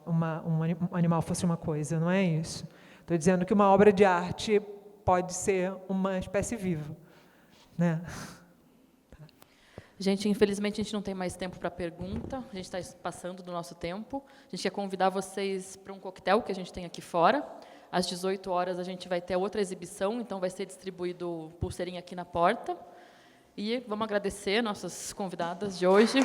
um animal fosse uma coisa, não é isso. Estou dizendo que uma obra de arte pode ser uma espécie viva, né? Gente, infelizmente a gente não tem mais tempo para pergunta, a gente está passando do nosso tempo. A gente quer convidar vocês para um coquetel que a gente tem aqui fora. Às 18 horas a gente vai ter outra exibição, então vai ser distribuído pulseirinha aqui na porta. E vamos agradecer nossas convidadas de hoje.